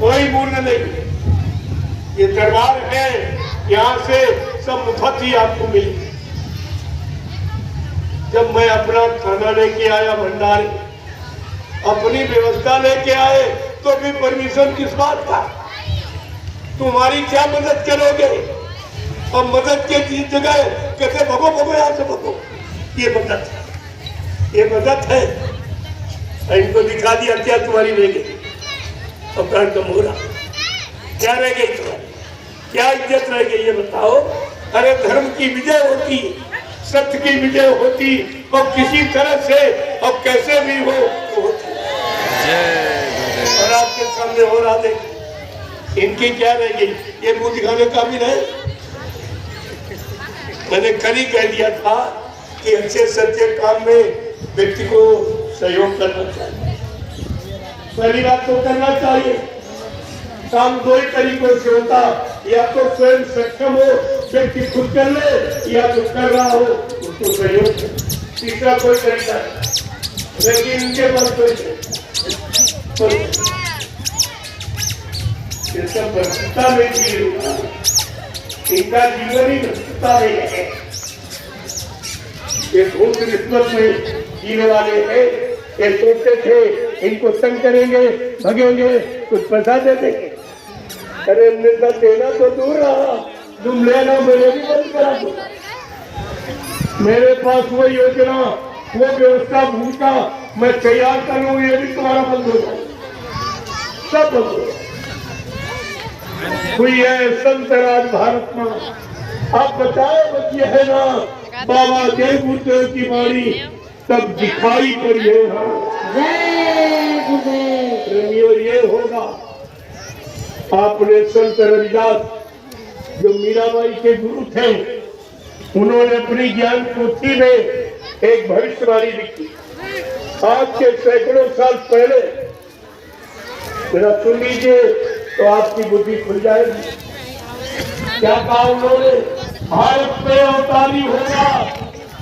D: कोई मूल्य नहीं। ये दरबार है, यहाँ से सब मुफ्त ही आपको मिली। जब मैं अपना खाना लेके आया भंडारे, अपनी व्यवस्था लेके आए, तो भी परमिशन किस बात का? तुम्हारी क्या मदद करोगे? और मदद के जगह कहते भगो भगो, यहाँ से भगो। ये मदद है, ये मदद है। इनको दिखा दिया क्या तुम्हारी रह गई, और प्राण कम हो रहा, क्या रह गई तुम्हारी, क्या इज्जत रह गई, ये बताओ। अरे धर्म की विजय होती, सत्य की विजय होती, और किसी तरह से और कैसे भी हो
A: जय
D: और आपके सामने हो रहा देखिए, इनकी क्या रह गई, ये मुंह दिखाने का भी नहीं। मैंने कल ही कह दिया था कि अच्छे सच्चे काम में व्यक्ति को सहयोग करना चाहिए। पहली बात तो करना चाहिए, काम दो ही तरीकों से होता, या तो स्वयं सक्षम हो व्यक्ति खुद कर ले, या तो कर रहा हो उसको सहयोग करे, तीसरा कोई तरीका नहीं। लेकिन इनके पास कोई भ्रष्टता में जी होगा, इनका जीवन ही भ्रष्टता में है। ये धूप किस्मत में जीने वाले हैं। ये सोचते थे इनको तंग करेंगे, भगेंगे, कुछ पैसा दे देंगे। अरे इनका देना तो दूर रहा, तुम लेना मेरे भी बंद करा दो। मेरे पास वो योजना, वो व्यवस्था भूमिका मैं तैयार करूँ, ये भी तुम्हारा बंद हो जाए, सब बंद हो जाए। हुई है संत राज भारत में। आप बताओ बच्चे है ना, बाबा जय गुरुदेव की वाणी तब दिखाई पड़ी है।
E: जय गुरुदेव।
D: प्रेमियों, ये होगा आपने संत रविदास जो मीराबाई के गुरु थे, उन्होंने अपनी ज्ञान पोथी में एक भविष्यवाणी लिखी आज के सैकड़ों साल पहले। जरा सुन लीजिए तो आपकी बुद्धि खुल जाएगी। क्या कहा उन्होंने? भारत में अवतारी होगा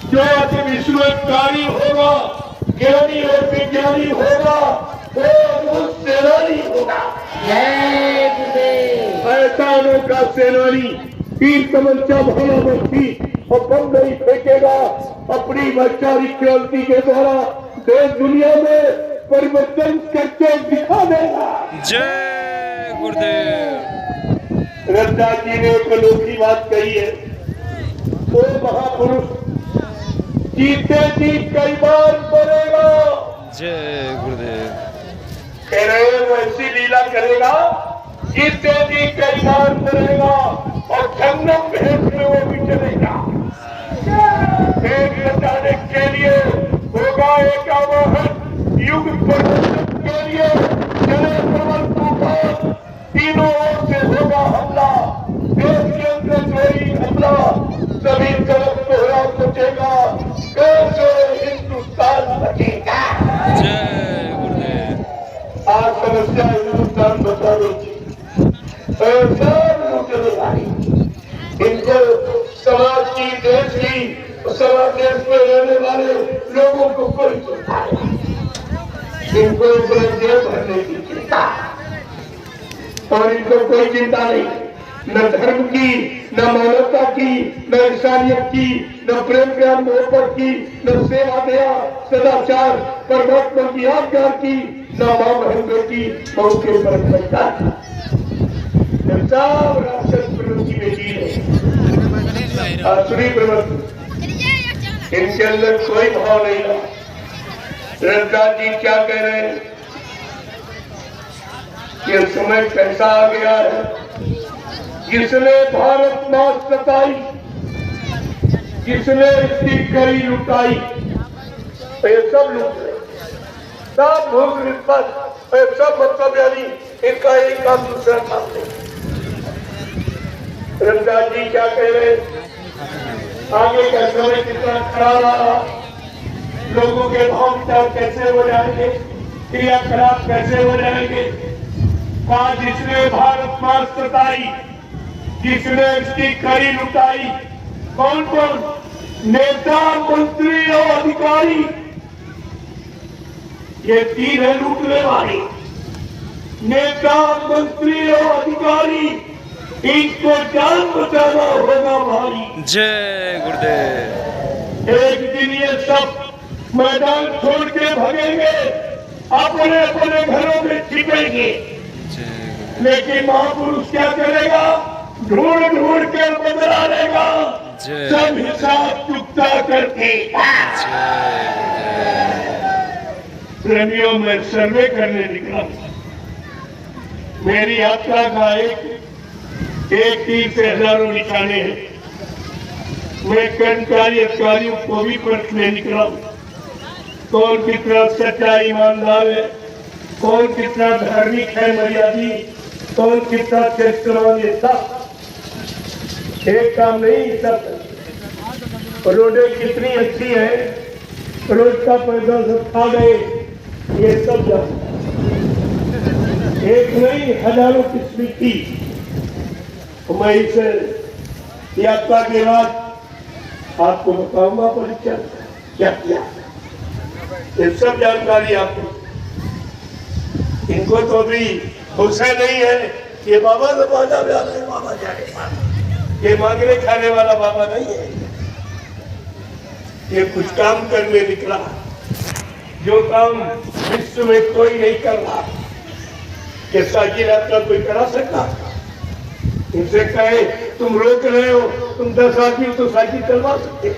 D: जो अति विश्वकारी होगा, ज्ञानी और विज्ञानी होगा, वो अद्भुत सेनानी होगा।
E: जय गुरुदेव।
D: ऐसा अनोखा सेनानी, तीर तमंचा भाला बस्ती और बम नहीं फेंकेगा, अपनी वैचारिक क्रांति के द्वारा देश दुनिया में परिवर्तन करके दिखा देगा।
A: जय गुरुदेव।
D: रविदास जी ने एक अनोखी बात कही है, वो महापुरुष जीते जी कई बार मरेगा।
A: जय गुरुदेव।
D: कह रहे हैं वो ऐसी लीला करेगा, जीते जी कई बार मरेगा और जन्म भेद में वो भी चलेगा। एक बचाने के लिए होगा एक आवाहन, युग परिवर्तन के लिए चले प्रबल तूफान, तीनों ओर से होगा हमला, देश के अंदर कोई हमला, सभी तरफ तोहरा बचेगा, कैसे हिंदुस्तान बचेगा।
A: जय गुरुदेव।
D: आज समस्या हिंदुस्तान बचा देगी, इनको समाज की, देश की, समाज देश में रहने वाले लोगों को कोई चिंता नहीं, इनको जेल भरने की चिंता, और इनको कोई चिंता नहीं, न धर्म की, न मानवता की, न इंसानियत की, न प्रेम ज्ञान मोहब्बत की, न सेवा दया सदाचार परमात्मा की आज्ञा की, न मां बहनों की, बहुत के परंपरा की। सब राक्षस प्रवृत्ति में जी रहे, आसुरी प्रवृत्ति, इनके अंदर कोई भाव नहीं रहा। रविदास जी क्या कह रहे हैं? ये समय कैसा आ गया है, जिसने भारत मां सताई, जिसने इसकी करी लुटाई, ये सब लुट रहे, सब भोग रिश्वत, सब मतलब यानी इनका एक काम दूसरा काम नहीं। रविदास जी क्या कह रहे हैं? आगे का समय कितना खराब आ रहा, लोगों के भाव विचार कैसे हो जाएंगे, क्रियाकलाप कैसे हो जाएंगे। कहा जिसने भारत मां सताई, जिसने इसकी कड़ी लुटाई, कौन कौन? नेता, मंत्री और अधिकारी, ये तीन है लूटने वाले। नेता, मंत्री और अधिकारी, इनको जान बचाना होगा भारी।
A: जय गुरुदेव।
D: एक दिन ये सब मैदान छोड़ के भागेंगे, अपने अपने घरों में छिपेंगे, लेकिन महापुरुष क्या करेगा? ढूंढ ढूंढ के बदला लेगा, सब हिसाब चुकता करके। प्रेमियों, मैं सर्वे करने निकला, मेरी यात्रा का एक तीर से हजारों निशाने हैं। मैं कर्मचारी अधिकारियों को भी परखने निकला, कौन कितना सच्चा ईमानदार है, कौन कितना धार्मिक है मर्यादी, कौन कितना चरित्रवान, ये सब एक काम नहीं। सब रोडें कितनी अच्छी है, रोज का पैसा सब खा गए, ये सब जानते हैं। एक नहीं हजारों किस्म की। मैं इस यात्रा के बाद आपको बताऊंगा परीक्षा क्या किया, ये सब जानकारी आपको। इनको तो अभी होशा नहीं है, ये बाबा तो बाजा बजा रहे, बाबा जाने, ये मांगने खाने वाला बाबा नहीं है। ये कुछ काम करने निकला, जो काम विश्व में कोई नहीं कर रहा। ये साइकिल यात्रा कोई करा सकता? इनसे कहे तुम रोक रहे हो, तुम 10 आदमी तो साइकिल चलवा सकते,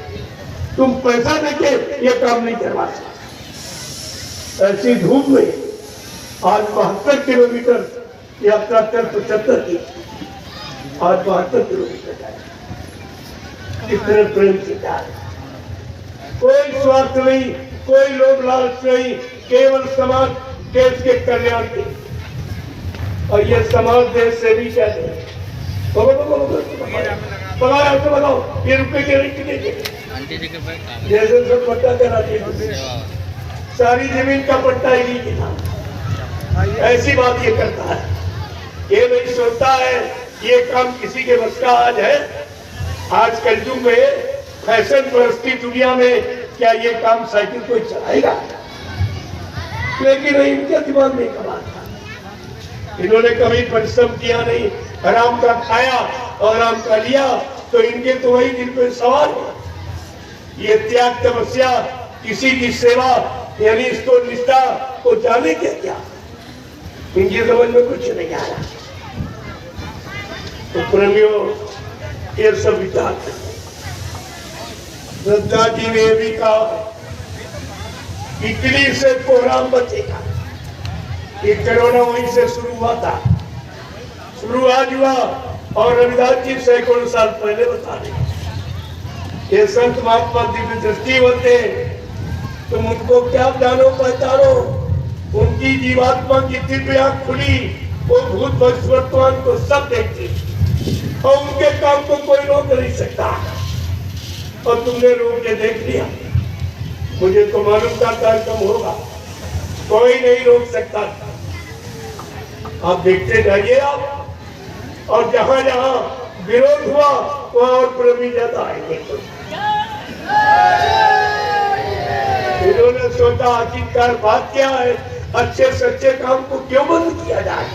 D: तुम पैसा देके ये काम नहीं करवा सकते। ऐसी धूप में आज 72 किलोमीटर यात्रा कर 75 की, आज 72 किलोमीटर जाए, कितने प्रेम से जाए। कोई स्वार्थ नहीं, कोई लोभ लालच नहीं, केवल समाज देश के कल्याण के। और ये समाज देश से भी क्या है, बताओ ये रुपए के जैसे सब पट्टा करा दिया, सारी जमीन का पट्टा ही नहीं किया। ऐसी बात ये करता है, ये नहीं सोचता है ये काम किसी के बस का आज है। आज कलयुग में फैशन परस्ती दुनिया में क्या ये काम साइकिल कोई चलाएगा? लेकिन इनके दिमाग में कमाल था, इन्होंने कभी परिश्रम किया नहीं, हराम का खाया और हराम का लिया, तो इनके तो वही दिल पे सवाल है। ये त्याग तपस्या, किसी की सेवा, यानी इसको निष्ठा को जाने के क्या, इनकी समझ में कुछ नहीं आ रहा। तो प्रेमियों, ये सब विचार श्रद्धा जी ने भी कहा इटली से कोहराम बचेगा। ये कोरोना वहीं से शुरू हुआ था, शुरू आज हुआ, और रविदास जी सैकड़ों साल पहले बता रहे। ये संत महात्मा दिव्य दृष्टि होते, तुम उनको क्या जानो पहचानो, उनकी जीवात्मा की दिव्य आंख खुली, वो भूत भविष्य वर्तमान को सब देखते, और उनके काम को कोई रोक नहीं सकता। और तुमने रोक के देख लिया, मुझे तो मालूम था कार्यक्रम होगा, कोई नहीं रोक सकता। आप देखते जाइए आप, और जहां जहां विरोध हुआ वहां और प्रेमी ज्यादा आएंगे। इन्होंने सोचा आखिरकार बात क्या है, अच्छे सच्चे काम को क्यों बंद किया जाए।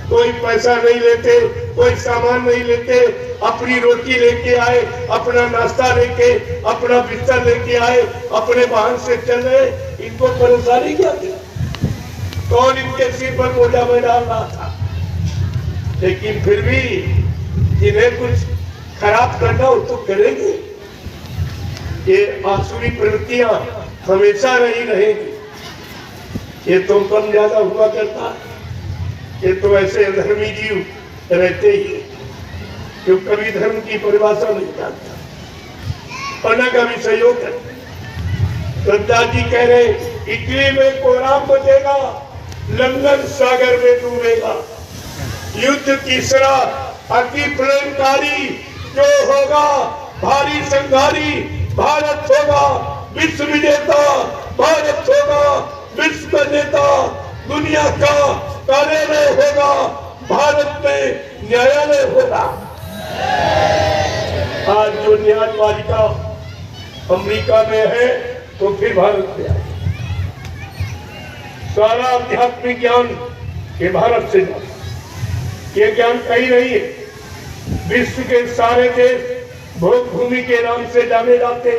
D: कोई पैसा नहीं लेते, कोई सामान नहीं लेते, अपनी रोटी लेके आए, अपना नाश्ता लेके, अपना बिस्तर लेके आए, अपने वाहन से चल रहे, इनको परेशानी क्या थी? कौन इनके सिर पर बोझा में डाल रहा था? लेकिन फिर भी जिन्हें कुछ खराब करना हो तो करेंगे। ये आसुरी प्रवृत्तियां हमेशा नहीं रहेगी। ये तो कम ज्यादा हुआ करता है, ये तो ऐसे धर्मी जीव रहते ही जो कभी धर्म की परिभाषा नहीं जानता और न कभी सहयोग है। श्रद्धा जी कह रहे इटली में कोहराम बचेगा, लंदन सागर में डूबेगा, युद्ध तीसरा अति प्रलयकारी जो होगा, भारी संघारी भारत होगा, विश्व विजेता भारत होगा, विश्व का नेता दुनिया का कार्यालय होगा, भारत में न्यायालय होगा। आज जो न्यायपालिका अमेरिका में है तो फिर भारत में आए। सारा आध्यात्मिक ज्ञान ये भारत से जाता, ये ज्ञान कहीं नहीं है। विश्व के सारे देश भोग भूमि के नाम से जाने जाते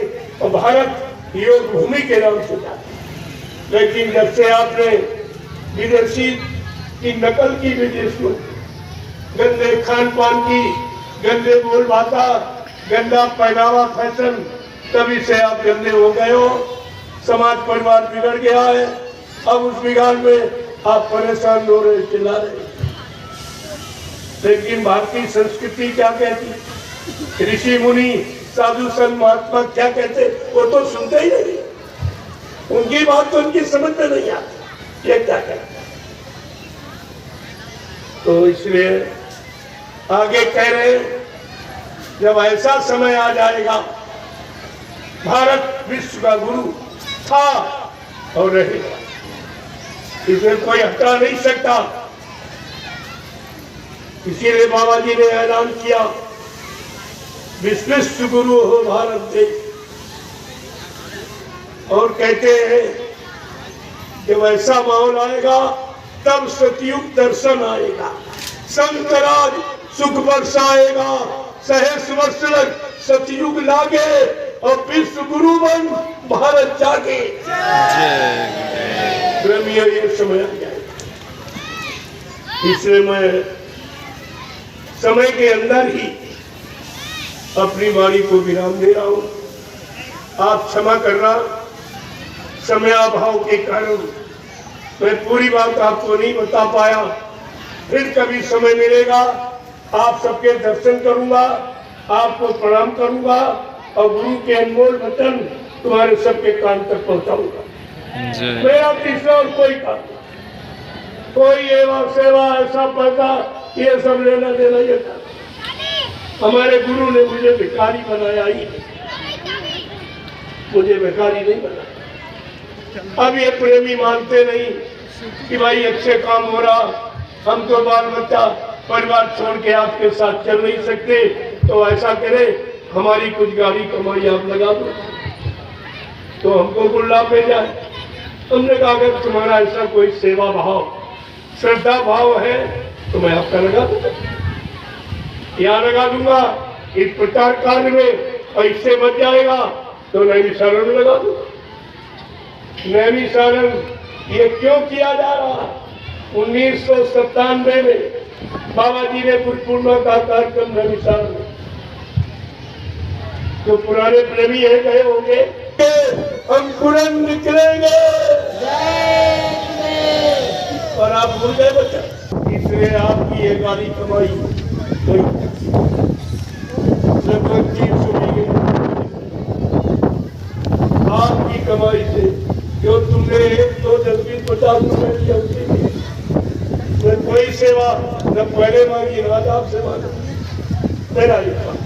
D: और भारत योग भूमि के नाम से जाते। लेकिन जब से आपने विदेशी की नकल की, विदेश में गंदे खान पान की, गंदे बोल बाता, गंदा पहनावा फैशन, तभी से आप गंदे हो गए हो। समाज परिवार बिगड़ गया है। अब उस बिगाड़ में आप परेशान हो रहे, चिल्ला रहे। लेकिन भारतीय संस्कृति क्या कहती, ऋषि मुनि साधु संत महात्मा क्या कहते, वो तो सुनते ही नहीं। उनकी बात तो उनकी समझ में नहीं आती। ये क्या कहते, तो इसलिए आगे कह रहे हैं, जब ऐसा समय आ जाएगा, भारत विश्व का गुरु था और रहेगा, इसे कोई हटा नहीं सकता। इसीलिए बाबा जी ने ऐलान किया, विश्व गुरु हो भारत देश। और कहते हैं जब ऐसा माहौल आएगा तब सतयुग दर्शन आएगा, संतराज सुख बरसाएगा, सहस्र वर्ष लग सतयुग लागे और विश्व गुरु बन भारत जागे। प्रेमियों, ये समय आ जाएगा। इसलिए मैं समय के अंदर ही अपनी वाणी को विराम दे रहा हूं। आप क्षमा करना, समय अभाव के कारण मैं पूरी बात आपको नहीं बता पाया। फिर कभी समय मिलेगा, आप सबके दर्शन करूंगा, आपको प्रणाम करूंगा और गुरु के अनमोल वचन तुम्हारे सबके कान तक पहुंचाऊंगा। मेरा तीसरा और कोई काम, कोई एवं सेवा, ऐसा पैसा, ये सब लेना देना ये था। हमारे गुरु ने मुझे भिखारी बनाया ही, मुझे भिखारी नहीं बनाया। अब ये प्रेमी मानते नहीं कि भाई अच्छे काम हो रहा, हम तो बाल बच्चा परिवार छोड़ के आपके साथ चल नहीं सकते, तो ऐसा करे हमारी कुछ गाड़ी कमाई आप लगा दो, तो हमको गुल्ला पे जाए। हमने कहा अगर तुम्हारा ऐसा कोई सेवा भाव, श्रद्धा भाव है तो मैं आपका लगा दूंगा, यहाँ लगा दूंगा। इस प्रचार कार्य में पैसे बच जाएगा तो नैमिषारण में लगा दूंगा। नैमिषारण ये क्यों किया जा रहा? 1997 में बाबा जी ने गुरु पूर्णिमा का कार्यक्रम नैमिषारण में, जो पुराने प्रेमी है गए होंगे, अंकुरन निकलेंगे और आप भूल गए बच्चा। इसलिए आपकी ये गाड़ी कमाई लगभग 300 बीघे आपकी कमाई से, जो तुमने 1, 2, 10, 20, 50 रुपए दिया उसके मैं कोई सेवा न पहले मांगी न आज आपसे मांगी, मेरा ये काम।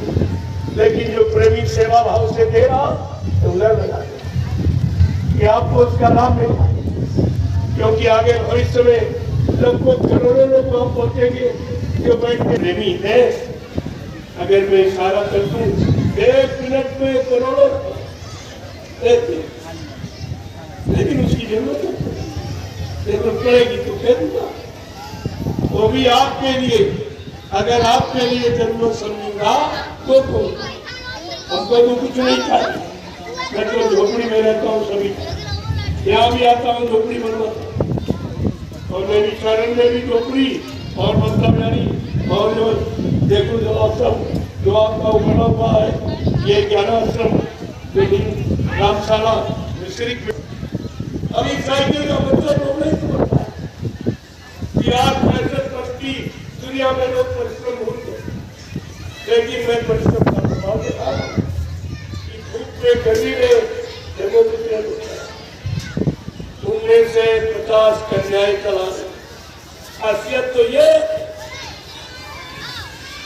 D: लेकिन जो प्रेमी सेवा भाव से दे रहा तो उधर लगा कि आपको उसका लाभ मिला, क्योंकि आगे भविष्य में लगभग करोड़ों लोग वहां पहुंचेंगे जो बैठ के प्रेमी है। अगर मैं इशारा कर दूं 1 मिनट में करोड़ों, लेकिन उसकी जरूरत जरूरत पड़ेगी तो कह दूंगा, वो भी आपके लिए। अगर आपके लिए जरूरत समझूंगा तो हमको तो कुछ नहीं चाहिए। मैं तो झोपड़ी में रहता हूँ, सभी यहाँ भी आता हूँ, झोपड़ी बनवाता हूँ, और मैं विचारण में भी झोपड़ी और मतलब यानी और जो देखो जो आपका बना हुआ है ये 11 आश्रम रामशाला मिश्रिक। अभी साइकिल का बच्चा लोग नहीं समझता कि आज 65 दुनिया में लोग परिश्रम भूल गए, लेकिन मैं परिश्रम का प्रभाव देखा कि धूप में गर्मी में डेमोक्रेसी घूमने से 50 कन्याएं चला रहे। खासियत तो ये,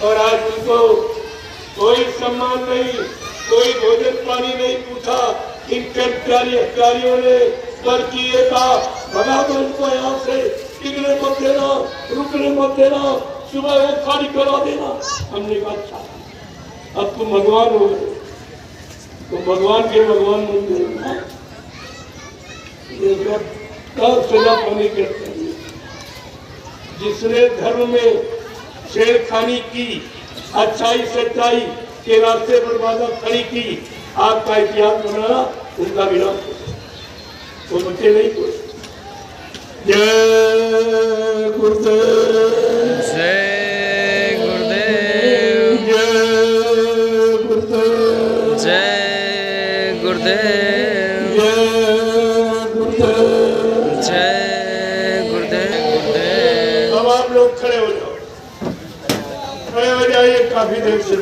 D: और आज उनको कोई सम्मान नहीं, कोई भोजन पानी नहीं पूछा। इन कर्मचारी अधिकारियों ने बल्कि ये कहा भगा दो उनको यहाँ से, टिकने मत देना, रुकने मत देना, सुबह वो खाली करा देना। हमने कहा अच्छा अब तुम भगवान हो गए, तो भगवान के भगवान मंदिर सजा पानी करते हैं। जिसने धर्म में छेड़खानी की, अच्छाई सच्चाई के रास्ते पर बाधा खड़ी की, आपका इतिहास बनाना उनका विनाश वो बच्चे नहीं कोई। जय गुरुदेव,
A: जय गुरुदेव,
D: जय गुरुदेव,
A: जय गुरुदेव,
D: जय गुरुदेव,
A: जय गुरुदेव।
D: अब आप लोग खड़े हो जाओ, खड़े हो जाइए, काफी देर से।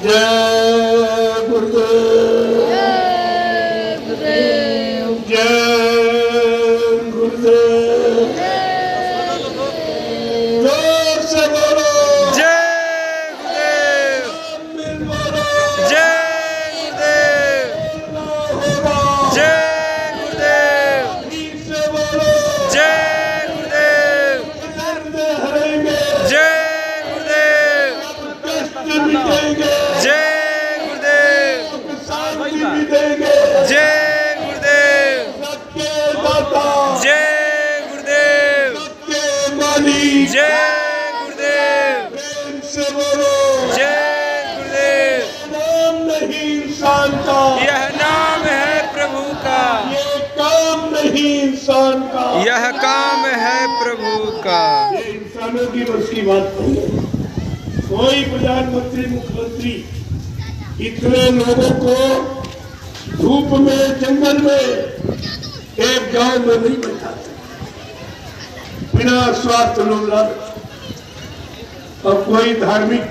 D: जय गुरुदेव, जय गुरुदेव, विद्वानों की बस की बात नहीं है। कोई प्रधानमंत्री मुख्यमंत्री इतने लोगों को धूप में जंगल में एक गांव में नहीं बैठाते बिना स्वार्थ लोग। और कोई धार्मिक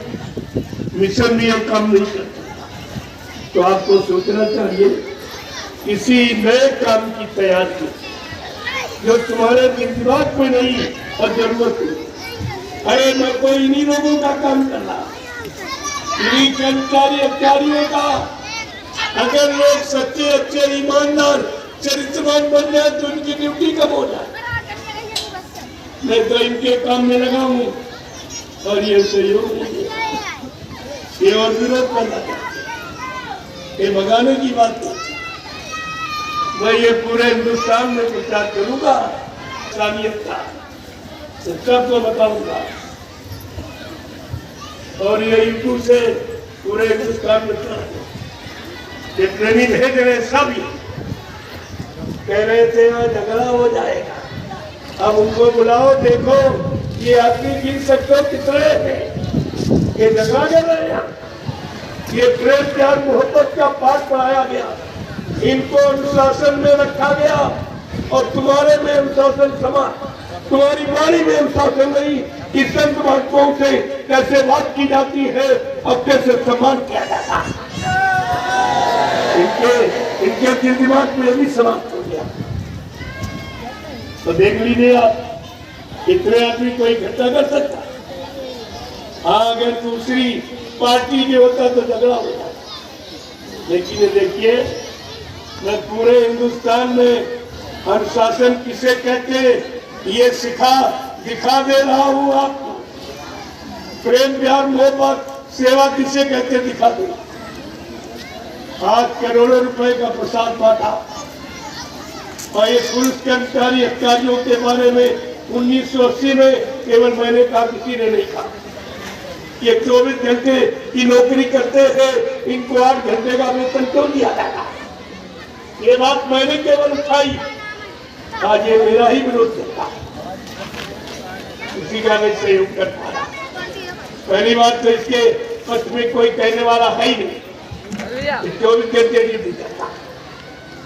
D: मिशन भी ये काम नहीं करता। तो आपको सोचना चाहिए किसी नए काम की तैयारी जो तुम्हारे दिमाग में नहीं और जरूरत नहीं। अरे मैं कोई इन्हीं लोगों का काम कर रहा, इन्हीं कर्मचारी अधिकारियों का। अगर लोग सच्चे अच्छे ईमानदार चरित्रवान बन जाए तो उनकी ड्यूटी कम हो जाए। मैं तो इनके काम में लगा हूँ और ये सहयोग नहीं है, ये और विरोध करना चाहते, ये भगाने की बात नहीं। मैं ये पूरे हिंदुस्तान में प्रचार करूंगा इंसानियत का, सबको बताऊंगा। और ये यूट्यूब से पूरे हिंदुस्तान में ये प्रेमी भेज रहे सब कह रहे थे वहां झगड़ा हो जाएगा। अब उनको बुलाओ, देखो ये आदमी गिन सकते हो कितने हैं ये झगड़ा कर रहे हैं। ये प्रेम प्यार मोहब्बत का पाठ पढ़ाया गया, इनको अनुशासन में रखा गया। और तुम्हारे में अनुशासन समा, तुम्हारी वाणी में अनुशासन नहीं कि संत महात्माओं से कैसे बात की जाती है और कैसे सम्मान किया जाता है। इनके दिल दिमाग में भी समाप्त हो गया। तो देख लीजिए आप, इतने आदमी कोई घटना कर सकता। हाँ, अगर दूसरी पार्टी के होता तो झगड़ा हो जाता। लेकिन देखिए, मैं पूरे हिंदुस्तान में अनुशासन किसे कहते ये दिखा दे रहा हूँ आपको। प्रेम प्यार मोहब्बत सेवा किसे कहते दिखा दे। आज करोड़ों रुपए का प्रसाद बांटा और ये पुलिस कर्मचारी अधिकारियों के बारे में 1980 में केवल मैंने कहा, किसी ने नहीं कहा। ये 24 घंटे की नौकरी करते हैं, इनको 8 घंटे का वेतन क्यों दिया जाता? ये बात मैंने केवल उठाई। आज ये मेरा ही विरोध करता, किसी का नहीं सहयोग कर पा रहा। पहली बात तो इसके पक्ष में कोई कहने वाला है ही नहीं। 24 घंटे नहीं दी जाता,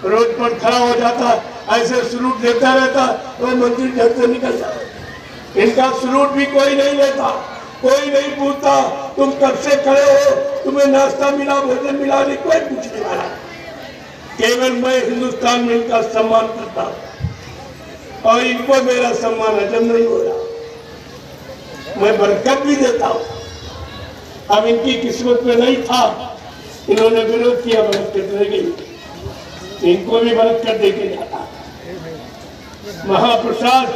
D: रोज पर खड़ा हो जाता, ऐसे सलूट देता रहता तो मंदिर घर से निकल जाता। इनका सलूट भी कोई नहीं लेता, कोई नहीं पूछता तुम कब से खड़े हो, तुम्हें नाश्ता मिला, भोजन मिला, नहीं कोई पूछने वाला। केवल मैं हिंदुस्तान में इनका सम्मान करता हूं और इनको मेरा सम्मान हजम नहीं हो रहा। मैं बरकत भी देता हूं। अब इनकी किस्मत में नहीं था, इन्होंने विरोध किया, बरकत रह गई। इनको भी बरकत देके जाता। महाप्रसाद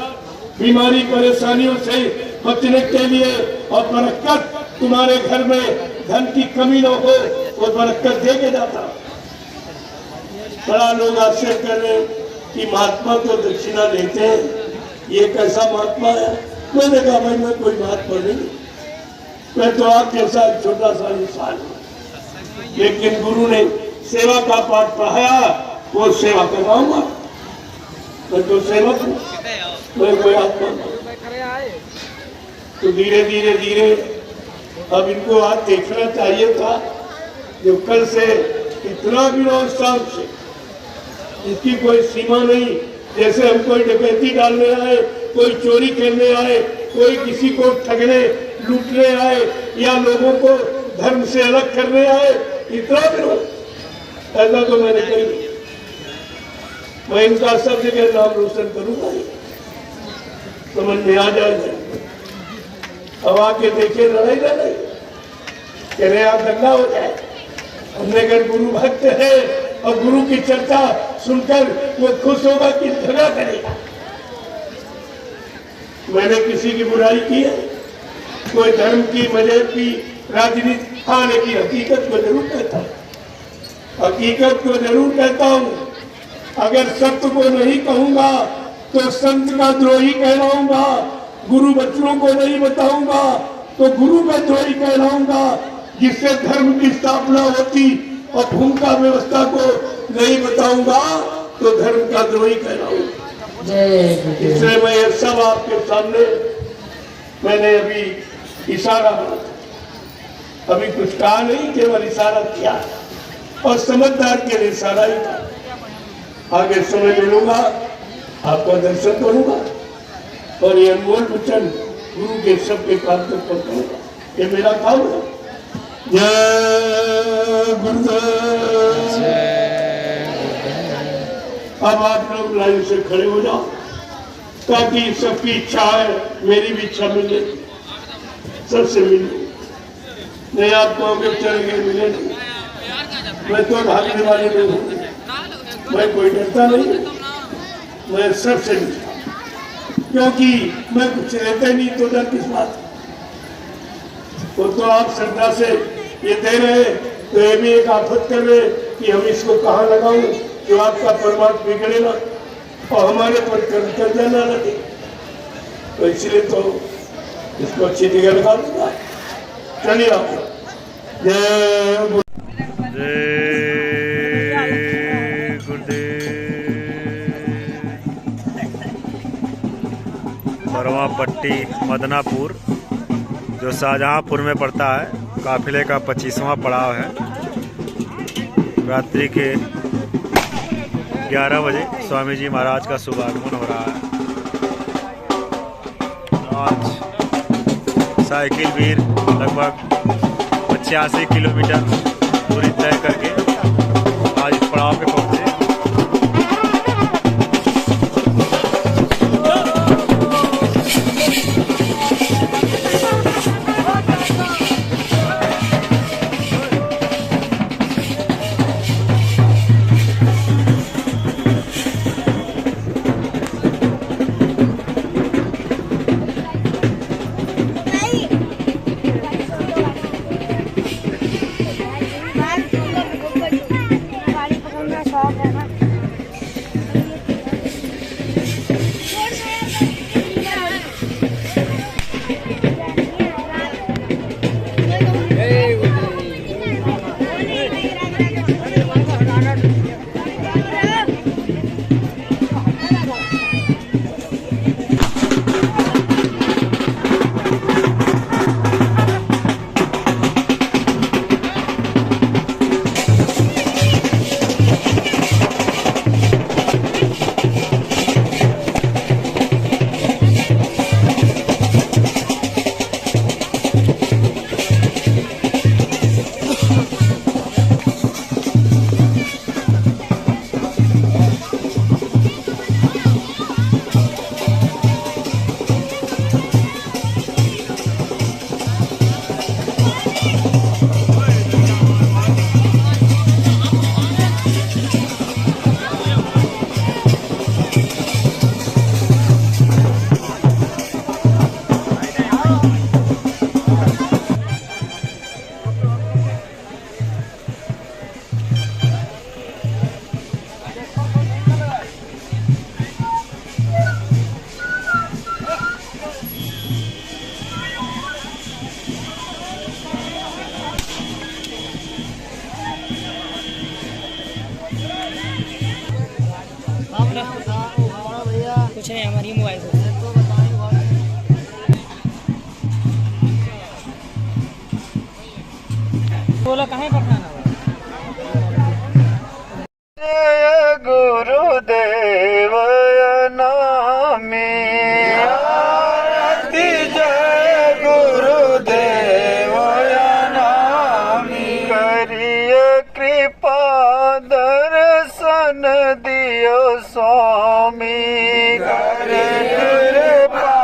D: बीमारी परेशानियों से बचने के लिए और बरकत तुम्हारे घर में धन की कमी न हो और बरकत देके जाता। बड़ा लोग आश्चर्य कर रहे कि महात्मा तो दक्षिणा लेते हैं, ये कैसा महात्मा है। मैंने कहा भाई मैं कोई महात्मा नहीं, मैं तो आप जैसा छोटा सा इंसान हूँ। लेकिन गुरु ने सेवा का पाठ पढ़ाया, वो सेवा करवाऊंगा। मैं तो सेवक हूँ, मैं कोई आत्मा नहीं। तो धीरे धीरे धीरे अब इनको आज देखना चाहिए था। जो कल से इतना विरोध शाम से, इसकी कोई सीमा नहीं। जैसे हम कोई डकैती डालने आए, कोई चोरी करने आए, कोई किसी को ठगने लूटने आए या लोगों को धर्म से अलग करने आए, इतना विरोध ऐसा तो मैंने कही नहीं। मैं इनका सब जगह नाम रोशन करूंगा, समझ में आ जाएगा। अब आके देखे लड़ाई ना नहीं, कह रहे आप दंगा हो जाए। हमने अगर गुरु भक्त है और गुरु की चर्चा सुनकर वो खुश होगा कि झगड़ा करेगा। मैंने किसी की बुराई की है, कोई धर्म की, मजहब की, राजनीति, हाँ, लेकिन हकीकत को जरूर कहता हूँ। हकीकत को जरूर कहता हूँ। अगर सत्य को नहीं कहूंगा तो संत का द्रोही कहलाऊंगा। गुरु बच्चों को नहीं बताऊंगा तो गुरु का द्रोही कहलाऊंगा। जिससे धर्म की स्थापना होती और भूमिका व्यवस्था को नहीं बताऊंगा तो धर्म का द्रोही कहलाऊंगा। इसलिए मैं ये सब आपके सामने मैंने अभी इशारा बोला, अभी कुछ कहा नहीं, केवल इशारा किया और समझदार के लिए इशारा ही था। आगे समय मिलूंगा, आपका दर्शन करूंगा और ये अनमोल वचन गुरु के सबके कान तक पहुंचाऊंगा। ये मेरा काम है। जय गुरुदेव। अब आप लोग लाइन से खड़े हो जाओ ताकि सबकी इच्छा है, मेरी भी इच्छा मिले, सबसे मिले। नहीं आप कहोगे चले गए, मिले नहीं। मैं तो भागने वाले लोग हूँ, मैं कोई डरता नहीं, मैं सबसे मिलता, क्योंकि मैं कुछ रहता ही नहीं तो डर किस बात। वो तो आप श्रद्धा से ये दे रहे, तो ये भी एक आफत कर रहे कि हम इसको कहाँ लगाऊं जो आपका परमात्मा बिगड़े ना और हमारे पर कर्तव्य न लगे, तो इसलिए तो इसको अच्छी जगह लगा दूंगा। चलिए आप जय
C: गुरुदेव। बरवा पट्टी मदनापुर जो शाहजहांपुर में पड़ता है, काफिले का 25वां पड़ाव है। रात्रि के 11 बजे स्वामी जी महाराज का शुभ आगमन हो रहा है। आज साइकिल वीर लगभग 85 किलोमीटर दूरी तय करके आज इस पड़ाव पे पहुंचे।
F: कुछ नहीं, हमारी मोबाइल से बोला कहाँ पठाना
B: गुरुदेव नामी आरती, जय गुरुदेव नामी। करिए कृपा दर्शन दियो स्वामी, करिए कृपा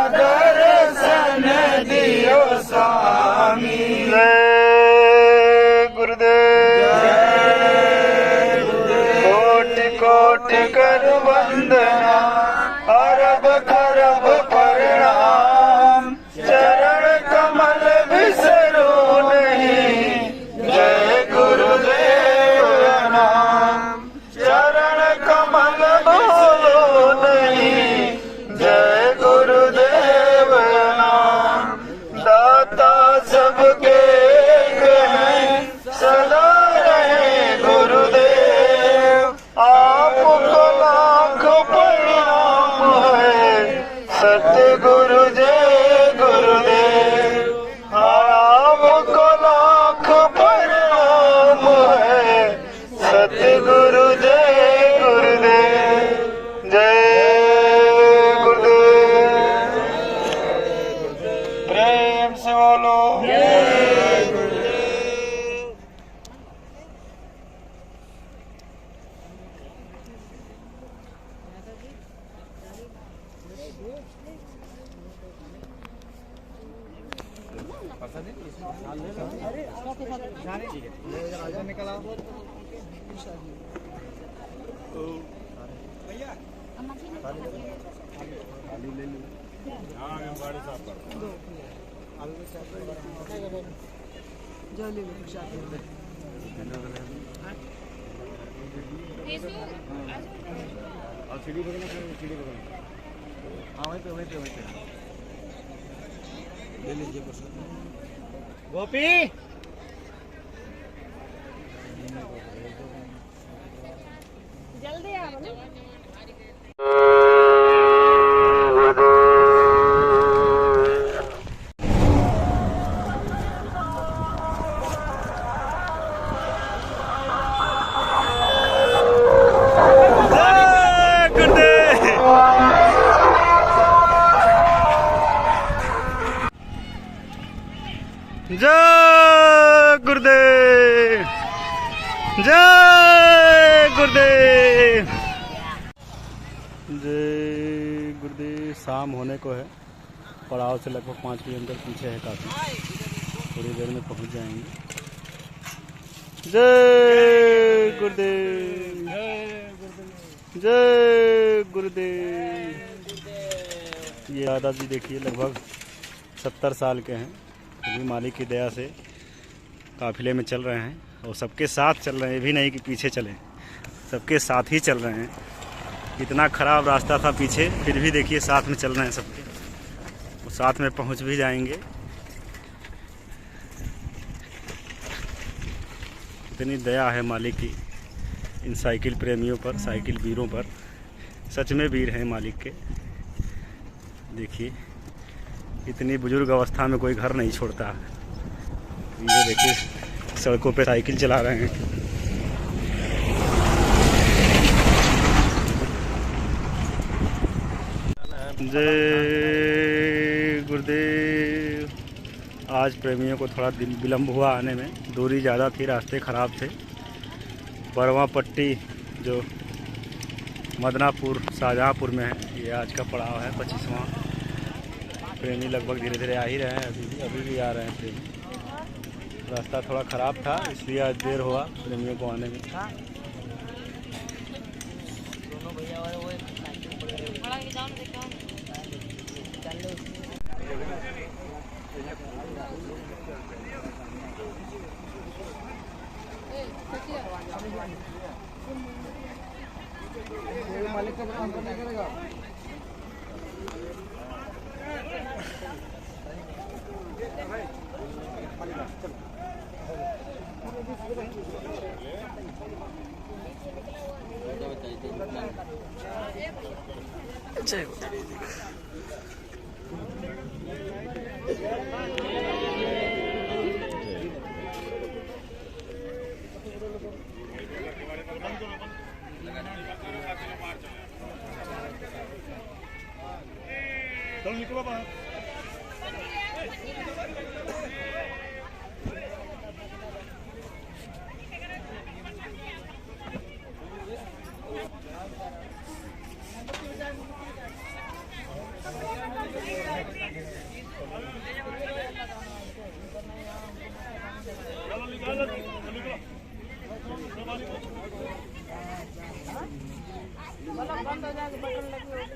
B: दर्शन दियो स्वामी। जय गुरुदेव। कोटि कर वंदना, अरब खरब प्रणाम, चरण कमल बिसरू नहीं, जय गुरुदेव नाम। चरण कमल बिसरू नहीं, जय गुरुदेव नाम। दाता सबके हैं, सदा रहे गुरुदेव, आपको लाख बोलो।
C: गोपी
F: जल्दी आ
C: जय गुरुदेव, जय गुरुदेव, जय गुरुदेव। शाम होने को है, पड़ाव से लगभग 5 किलोमीटर पीछे है काफ़ी, थोड़ी देर में पहुंच जाएंगे। जय गुरुदेव, जय गुरुदेव। ये दादाजी देखिए लगभग 70 साल के हैं, अभी मालिक की दया से काफिले में चल रहे हैं और सबके साथ चल रहे हैं। ये भी नहीं कि पीछे चले, सबके साथ ही चल रहे हैं। इतना ख़राब रास्ता था पीछे, फिर भी देखिए साथ में चल रहे हैं सबके, और साथ में पहुंच भी जाएंगे। इतनी दया है मालिक की इन साइकिल प्रेमियों पर, साइकिल वीरों पर। सच में वीर हैं मालिक के। देखिए इतनी बुजुर्ग अवस्था में कोई घर नहीं छोड़ता। ये देखिए सड़कों पे साइकिल चला रहे हैं। जय गुरुदेव। आज प्रेमियों को थोड़ा विलम्ब हुआ आने में, दूरी ज़्यादा थी, रास्ते ख़राब थे। बरवा पट्टी जो मदनापुर शाहजहाँपुर में है, ये आज का पड़ाव है 25वां। प्रेमी लगभग धीरे धीरे आ ही रहे हैं, अभी भी आ रहे हैं प्रेमी। रास्ता थोड़ा ख़राब था इसलिए आज देर हुआ प्रेमियों को आने में। निकलो बाहर।
F: बंद हो जाएगा, बटन लगी